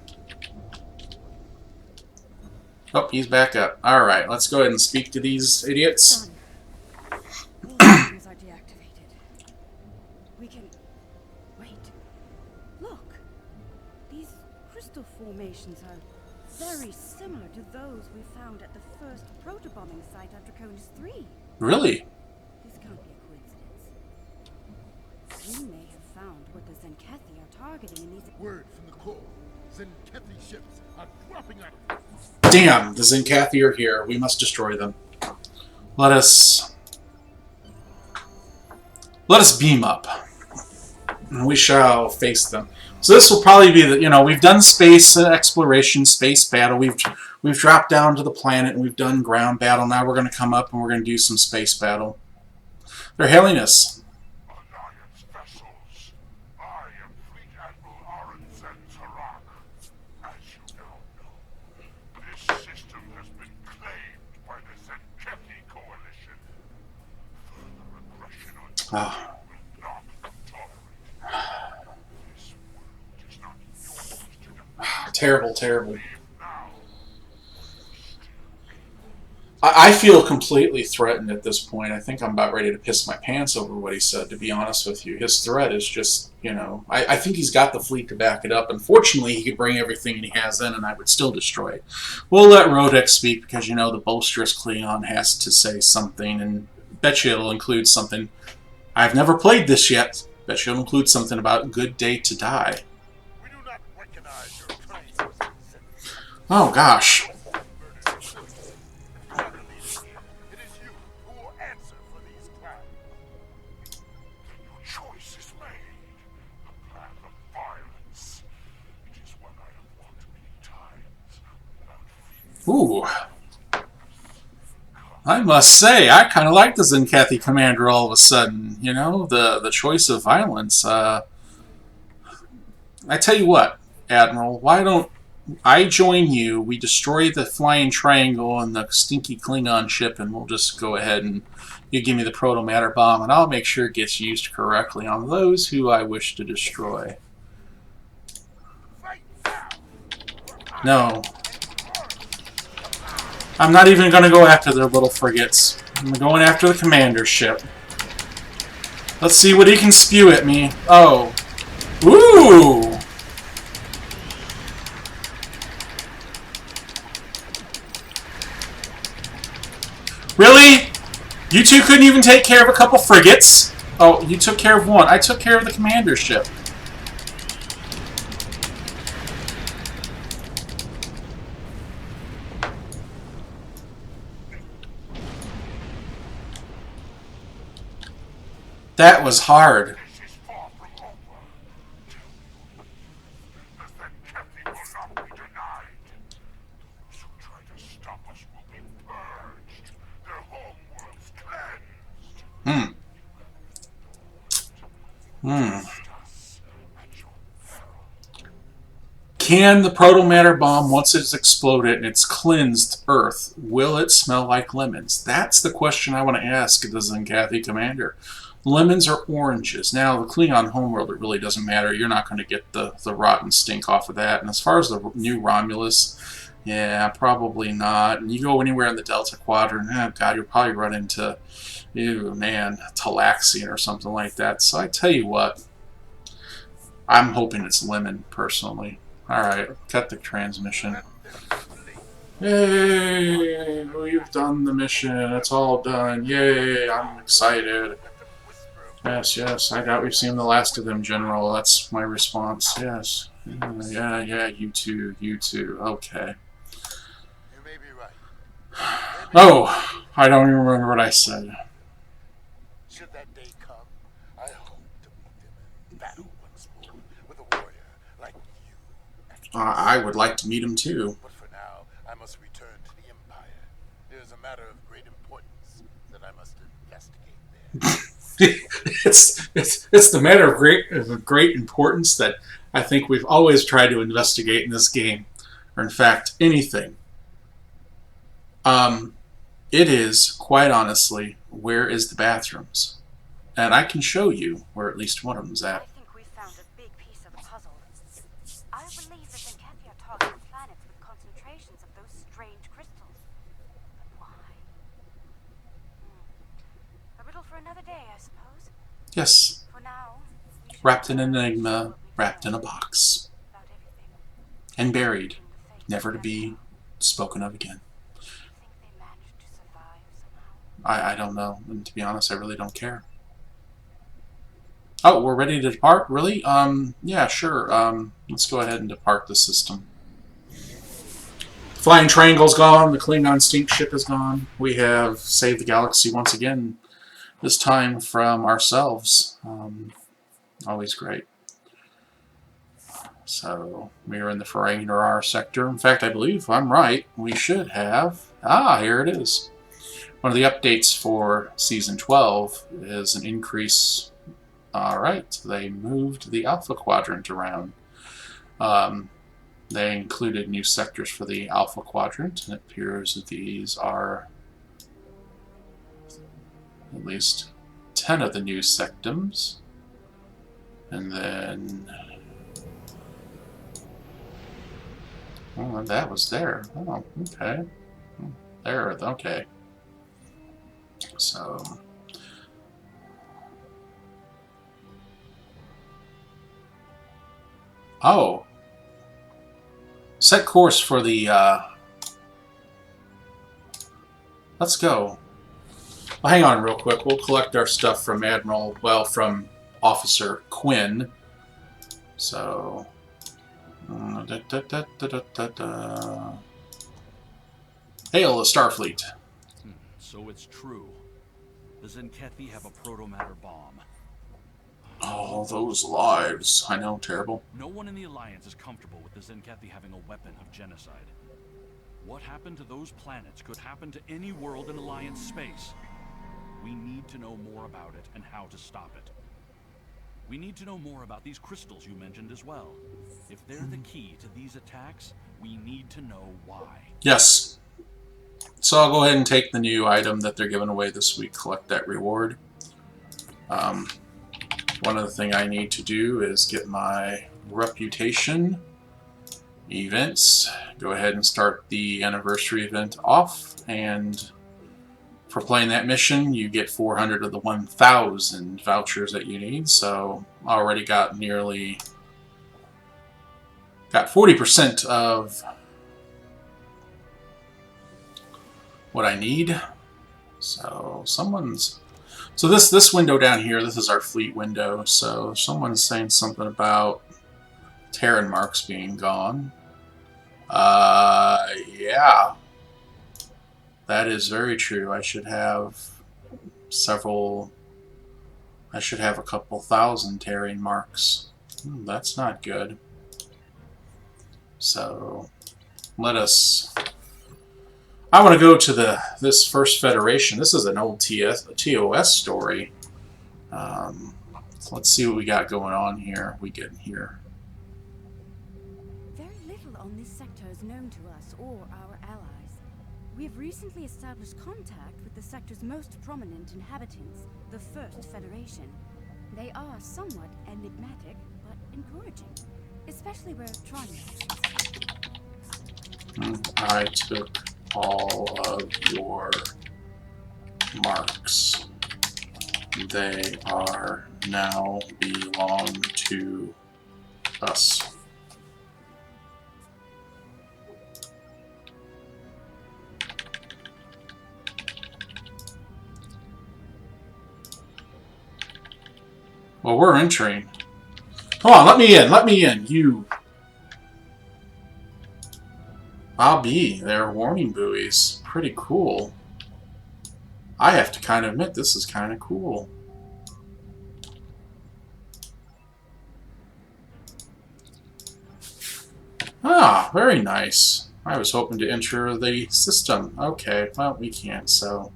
Oh, he's back up. Alright, let's go ahead and speak to these idiots. Are deactivated. We can... Wait. Look. These crystal formations are very similar to those we found at the first protobombing site at Draconis 3. Really? This can't be a coincidence. We may have found what the Zenkathy are targeting in these... Word from the core. Zenkathy ships are dropping out. Damn, the Zenkathy are here. We must destroy them. Let us beam up. And we shall face them. So this will probably be the, you know, we've done space exploration, space battle. We've dropped down to the planet and we've done ground battle. Now we're going to come up and we're going to do some space battle. They're hailing us. Alliance vessels. I am Fleet Admiral Arenzen Tarak. As you now know, this system has been claimed by the Zenkathy Coalition. Further aggression on you Oh. will not tolerate. This world is not yours to defend. Terrible, terrible. Now, I feel completely threatened at this point. I think I'm about ready to piss my pants over what he said, to be honest with you. His threat is just, you know, I think he's got the fleet to back it up. Unfortunately, he could bring everything he has in and I would still destroy it. We'll let Rodex speak because, you know, the boisterous Cleon has to say something, and bet you it'll include something. I've never played this yet. Bet you it'll include something about good day to die. we do not recognize your claims. Oh, gosh. It is you who will answer for these crimes. Your choice is made. A plan of violence. It is one I have walked many times. Ooh. I must say, I kind of like the Zenkathy commander all of a sudden. You know, the choice of violence. I tell you what, Admiral, why don't I join you? We destroy the flying triangle and the stinky Klingon ship, and we'll just go ahead and you give me the proto-matter bomb, and I'll make sure it gets used correctly on those who I wish to destroy. No. I'm not even going to go after their little frigates. I'm going after the commander ship. Let's see what he can spew at me. Oh. Ooh! Really? You two couldn't even take care of a couple frigates? Oh, you took care of one. I took care of the commander ship. That was hard. This is far from over. The Kathy will not be denied. Those who try to stop us will be purged. Their homeworlds cleansed. Can the proto-matter bomb, once it's exploded and it's cleansed Earth, will it smell like lemons? That's the question I want to ask the Zenkathi commander. Lemons or oranges? Now, the Klingon homeworld, it really doesn't matter. You're not going to get the rotten stink off of that. And as far as the new Romulus, yeah, probably not. And you go anywhere in the Delta Quadrant, God, you'll probably run into, ew, man, Talaxian or something like that. So I tell you what, I'm hoping it's lemon, personally. Alright, cut the transmission. Yay! We've done the mission. It's all done. Yay! I'm excited. Yes, yes. I doubt we've seen the last of them, General. That's my response. Yes. Yeah, you too. You too. Okay. You may be right. Oh! I don't even remember what I said. Should that day come, I hope to meet them in battle once more with a warrior like you. I would like to meet him too. But for now, I must return to the Empire. There is a matter of great importance that I must investigate there. it's the matter of great importance that I think we've always tried to investigate in this game, or in fact anything. It is, quite honestly, where is the bathrooms? And I can show you where at least one of them's I at. think we found a big piece of the puzzle. I believe the Zenkathi are targeting planets with concentrations of those strange crystals. But why? A riddle for another day, I suppose. Yes, For now, we should wrapped in return an to enigma, what we've wrapped in a learned box, about everything, and buried, including the fate never to of be Enigma. spoken of again. Do you think they managed to survive somehow? I don't know, and to be honest, I really don't care. Oh, we're ready to depart? Really? Yeah, sure. Let's go ahead and depart the system. Flying Triangle's gone, the Klingon stink ship is gone. We have saved the galaxy once again, this time from ourselves. Always great. So, we are in the Ferenginar sector. In fact, I believe, if I'm right, we should have... Ah, here it is. One of the updates for Season 12 is an increase... Alright, they moved the Alpha Quadrant around. They included new sectors for the Alpha Quadrant, and it appears that these are at least 10 of the new sectums. And then... Oh, that was there. Oh, okay. There, okay. So... Oh! Set course for the, Let's go. Well, hang on real quick. We'll collect our stuff from Admiral... Well, from Officer Quinn. So... Hail the Starfleet. So it's true. The Zenkathi have a proto-matter bomb. Oh, those lives. I know, terrible. No one in the Alliance is comfortable with the Zenkathi having a weapon of genocide. What happened to those planets could happen to any world in Alliance space. We need to know more about it and how to stop it. We need to know more about these crystals you mentioned as well. If they're the key to these attacks, we need to know why. Yes. So I'll go ahead and take the new item that they're giving away this week, collect that reward. One other thing I need to do is get my reputation events. Go ahead and start the anniversary event off, and for playing that mission, you get 400 of the 1,000 vouchers that you need. So already got 40% of what I need. So this window down here, this is our fleet window. So someone's saying something about Terran marks being gone. Yeah, that is very true. I should have a couple thousand Terran marks. That's not good. So I want to go to this first Federation. This is an old TOS story. So let's see what we got going on here. We get here. Very little on this sector is known to us or our allies. We have recently established contact with the sector's most prominent inhabitants, the First Federation. They are somewhat enigmatic, but encouraging, especially where trying. I took all of your marks. They are now belong to us. Well, we're entering. Come on, let me in. Let me in. You. I'll be. They're warning buoys. Pretty cool. I have to kind of admit, this is kind of cool. Ah, very nice. I was hoping to enter the system. Okay, well, we can't, so...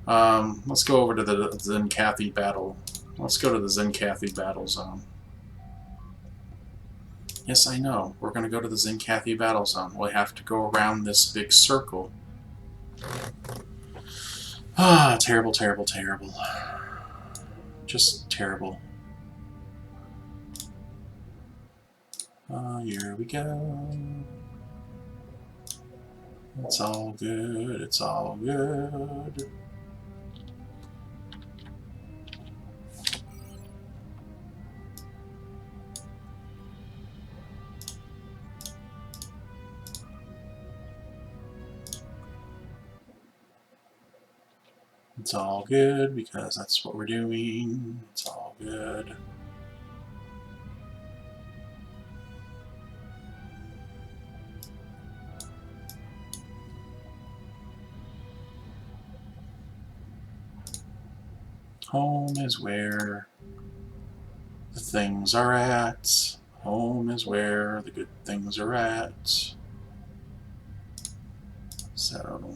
let's go over to the Zencathi battle. Let's go to the Zencathi battle zone. Yes, I know. We're going to go to the Zencathi battle zone. We'll have to go around this big circle. Ah, terrible, terrible, terrible. Just terrible. Here we go. It's all good. It's all good. It's all good because that's what we're doing. It's all good. Home is where the things are at. Home is where the good things are at. So...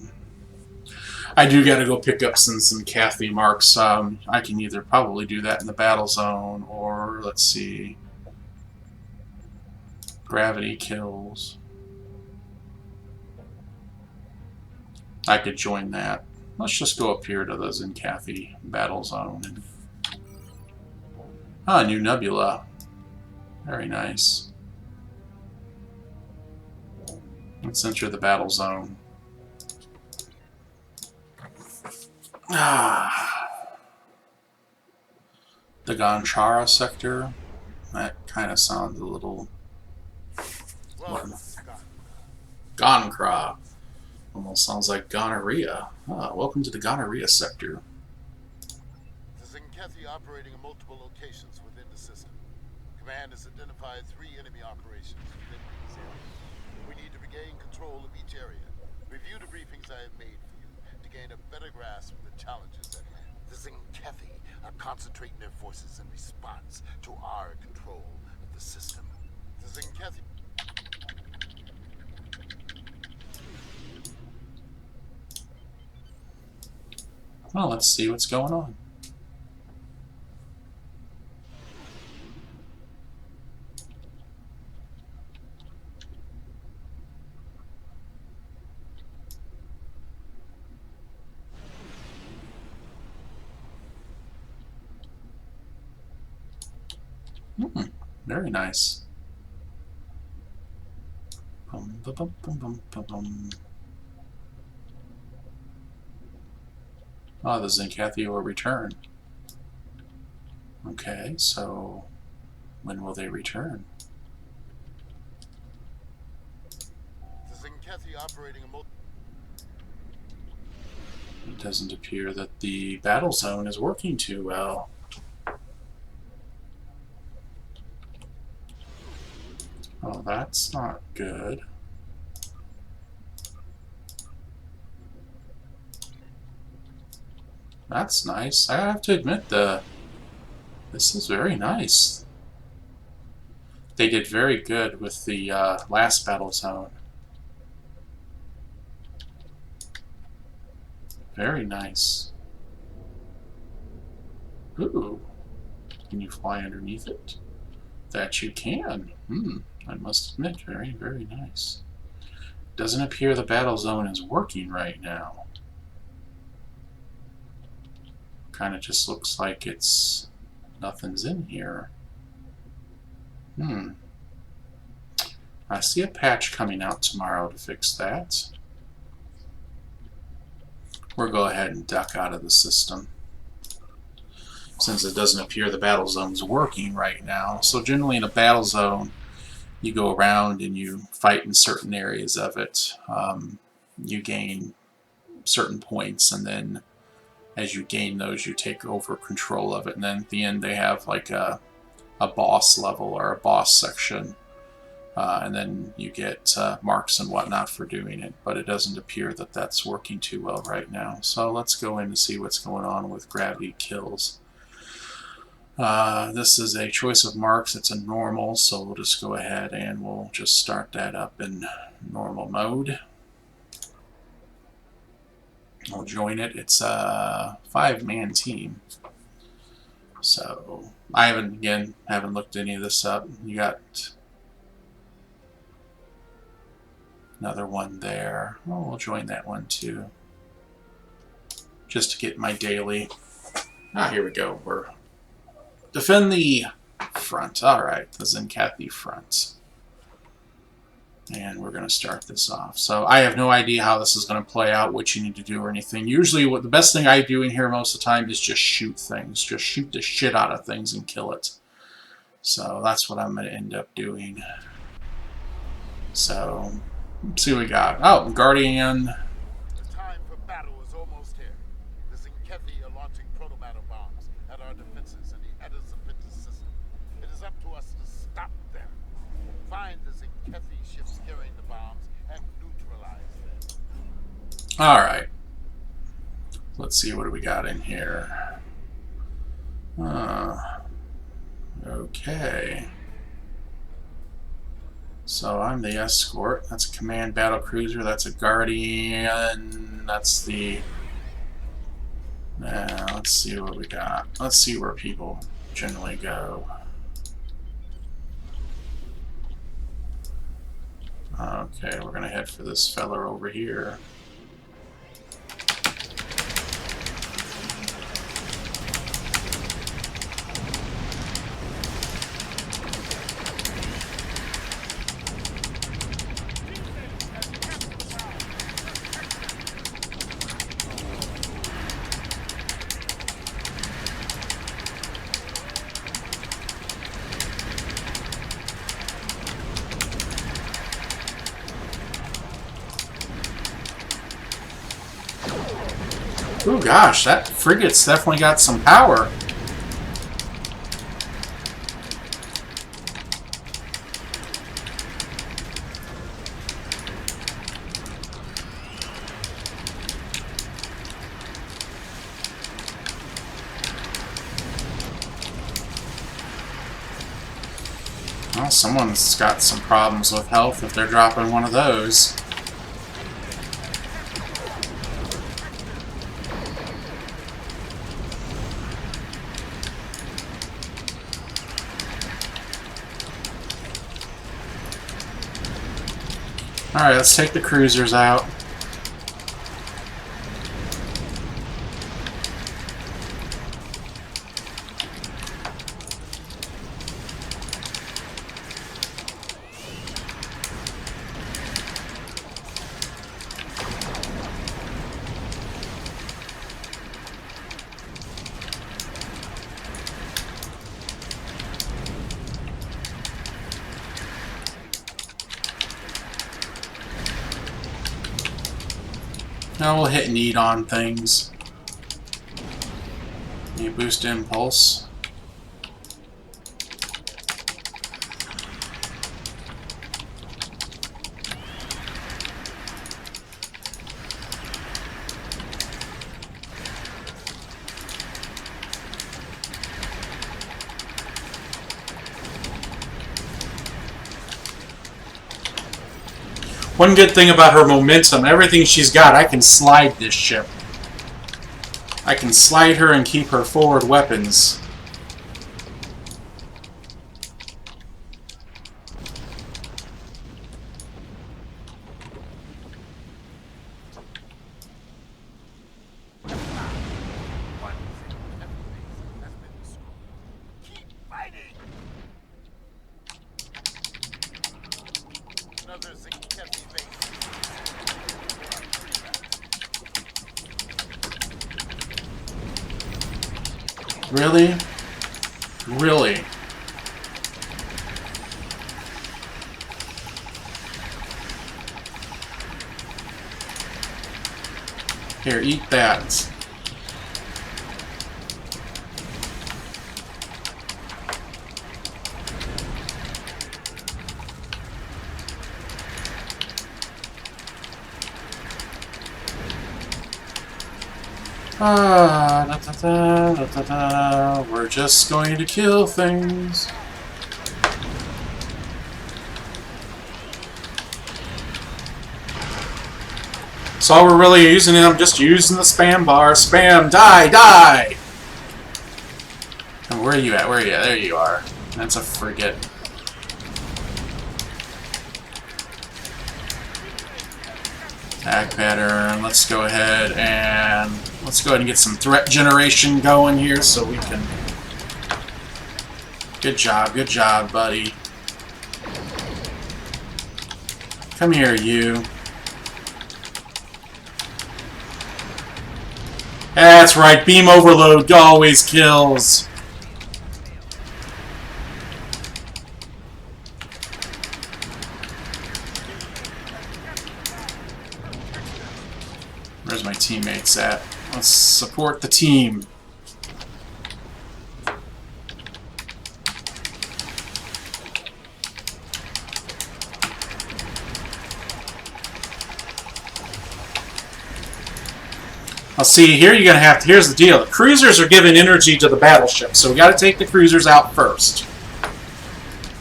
I do gotta go pick up some Cathy marks. I can either probably do that in the battle zone, or let's see, gravity kills. I could join that. Let's just go up here to the Zencathi battle zone. Ah, new nebula. Very nice. Let's enter the battle zone. The Gonchara sector. That kind of sounds a little... Gonkra. Almost sounds like gonorrhea. Welcome to the gonorrhea sector. The Zencathi operating in multiple locations within the system. Command has identified 3 enemy operations within these areas. We need to regain control of each area. Review the briefings I have made for you to gain a better grasp of the challenges at hand. The Zencathi are concentrating their forces in response to our control of the system. The Zencathi... Well, let's see what's going on. Very nice. Bum, bum, bum, bum, bum, bum, bum. Oh, the Zincathi will return. Okay, so when will they return? The Zinkethi operating a It doesn't appear that the battle zone is working too well. Oh, that's not good. That's nice. I have to admit, this is very nice. They did very good with the last battle zone. Very nice. Ooh, can you fly underneath it? That you can. I must admit, very, very nice. Doesn't appear the battle zone is working right now. Kind of just looks like it's nothing's in here. I see a patch coming out tomorrow to fix that. We'll go ahead and duck out of the system, since it doesn't appear the battle zone's working right now. So generally in a battle zone, you go around and you fight in certain areas of it. You gain certain points, and then as you gain those, you take over control of it. And then at the end, they have like a boss level or a boss section. And then you get marks and whatnot for doing it, but it doesn't appear that that's working too well right now. So let's go in to see what's going on with gravity kills. This is a choice of marks. It's a normal, so we'll just go ahead and we'll just start that up in normal mode. We'll join it. It's a 5-man team. So I haven't looked any of this up. You got another one there. Oh, we'll join that one too, just to get my daily. Here we go. We're defend the front. All right, the Zincathi front, and we're going to start this off. So I have no idea how this is going to play out, what you need to do or anything. Usually, the best thing I do in here most of the time is just shoot things, just shoot the shit out of things and kill it. So that's what I'm going to end up doing. So. Let's see what we got. Oh, Guardian. The time for battle is almost here. The Zinkethi are launching protomatter bombs at our defenses in the Edis system. It is up to us to stop them. Find the Zinkethi ships carrying the bombs and neutralize them. Alright. Let's see what do we got in here. Okay. So I'm the escort. That's a command battle cruiser. That's a guardian. That's the. Let's see what we got. Let's see where people generally go. Okay, we're gonna head for this fella over here. Oh gosh, that frigate's definitely got some power. Well, someone's got some problems with health if they're dropping one of those. Alright, let's take the cruisers out. Now we'll hit need on things. You boost impulse. One good thing about her momentum, everything she's got, I can slide this ship. I can slide her and keep her forward weapons. Keep fighting! Another Zinkevi base. Really? Really? Here, eat that. We're just going to kill things. So all we're really using it, I'm just using the spam bar. Spam, die, die! And where are you at? Where are you at? There you are. That's a frigate. Attack pattern. Let's go ahead and get some threat generation going here so we can. Good job, buddy. Come here, you. That's right, beam overload always kills. Where's my teammates at? Let's support the team. I'll see, here you're going to have to, here's the deal. The cruisers are giving energy to the battleship, so we got to take the cruisers out first.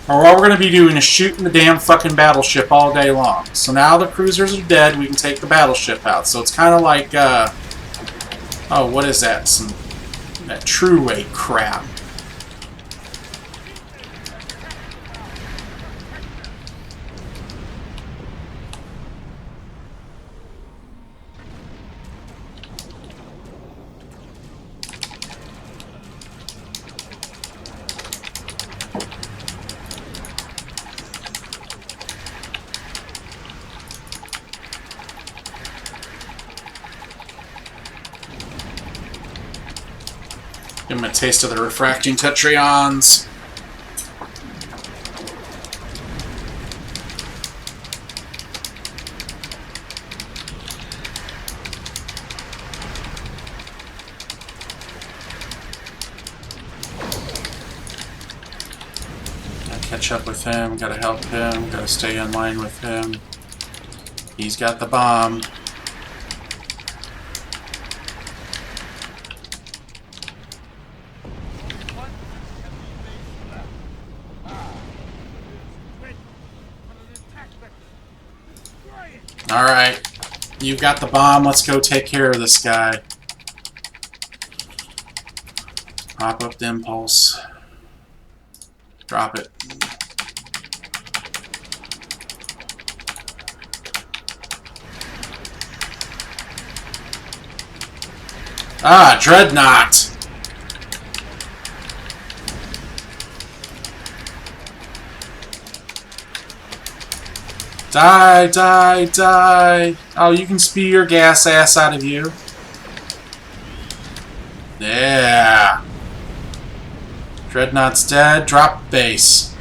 Or all we're going to be doing is shooting the damn fucking battleship all day long. So now the cruisers are dead, we can take the battleship out. So it's kind of like, oh, what is that? That true weight crap. Give him a taste of the refracting Tetrions. Gotta catch up with him, gotta help him, gotta stay in line with him. He's got the bomb. Alright, you've got the bomb, let's go take care of this guy. Pop up the impulse. Drop it. Ah, Dreadnought! Die, die, die! Oh, you can spew your gas ass out of you. Yeah! Dreadnought's dead. Drop base.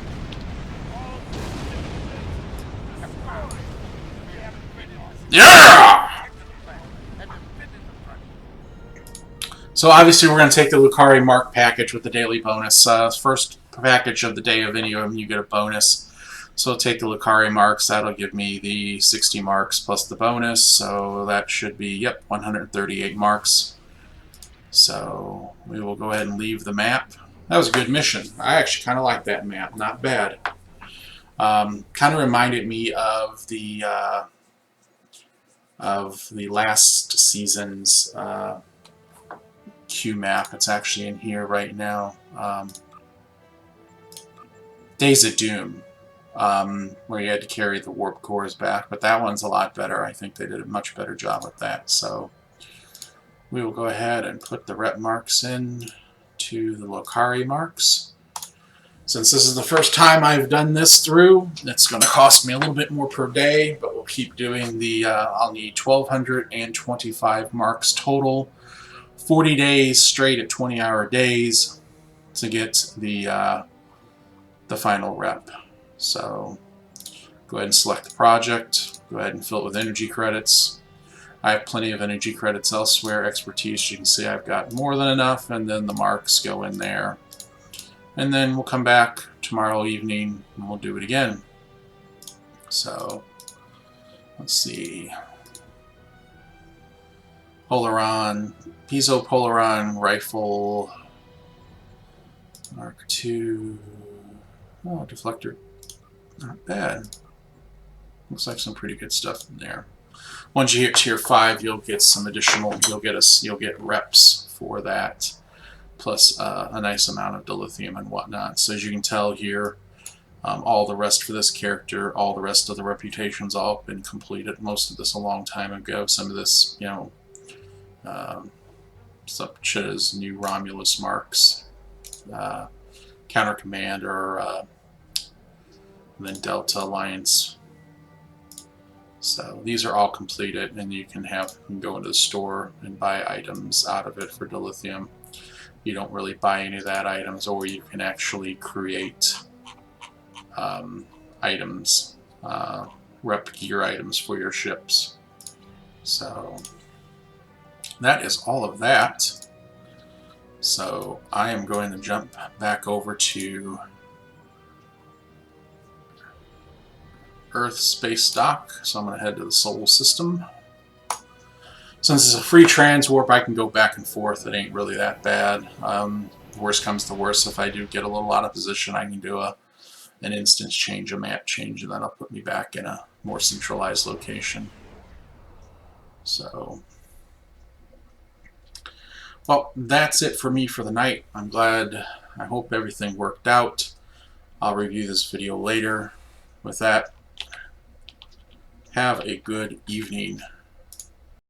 Yeah! So obviously we're going to take the Lucari Mark package with the daily bonus. First package of the day of any of them, you get a bonus. So I'll take the Lucari marks. That'll give me the 60 marks plus the bonus. So that should be, yep, 138 marks. So we will go ahead and leave the map. That was a good mission. I actually kind of like that map. Not bad. Kind of reminded me of the last season's Q map. It's actually in here right now. Days of Doom, where you had to carry the warp cores back, but that one's a lot better. I think they did a much better job with that. So we will go ahead and put the rep marks in to the Lucari marks. Since this is the first time I've done this through, it's going to cost me a little bit more per day, but we'll keep doing the, I'll need 1,225 marks total, 40 days straight at 20-hour days to get the final rep. So go ahead and select the project, go ahead and fill it with energy credits. I have plenty of energy credits elsewhere. Expertise, you can see I've got more than enough, and then the marks go in there. And then we'll come back tomorrow evening and we'll do it again. So let's see. Polaron, Piezo Polaron rifle, Mark II. Oh, deflector, not bad. Looks like some pretty good stuff in there. Once you hit tier 5, you'll get some additional. You'll get reps for that, plus a nice amount of dilithium and whatnot. So as you can tell here, all the rest for this character, all the rest of the reputations, all been completed. Most of this a long time ago. Some of this, you know, such as new Romulus marks, Counter Commander, and then Delta Alliance. So these are all completed, and you can go into the store and buy items out of it for dilithium. You don't really buy any of that items, or you can actually create items, rep gear items for your ships. So that is all of that. So I am going to jump back over to Earth space dock. So I'm going to head to the Sol system. Since it's a free transwarp, I can go back and forth. It ain't really that bad. Worst comes to worst, if I do get a little out of position, I can do an instance change, a map change, and that'll put me back in a more centralized location. So, well, that's it for me for the night. I hope everything worked out. I'll review this video later. With that, have a good evening.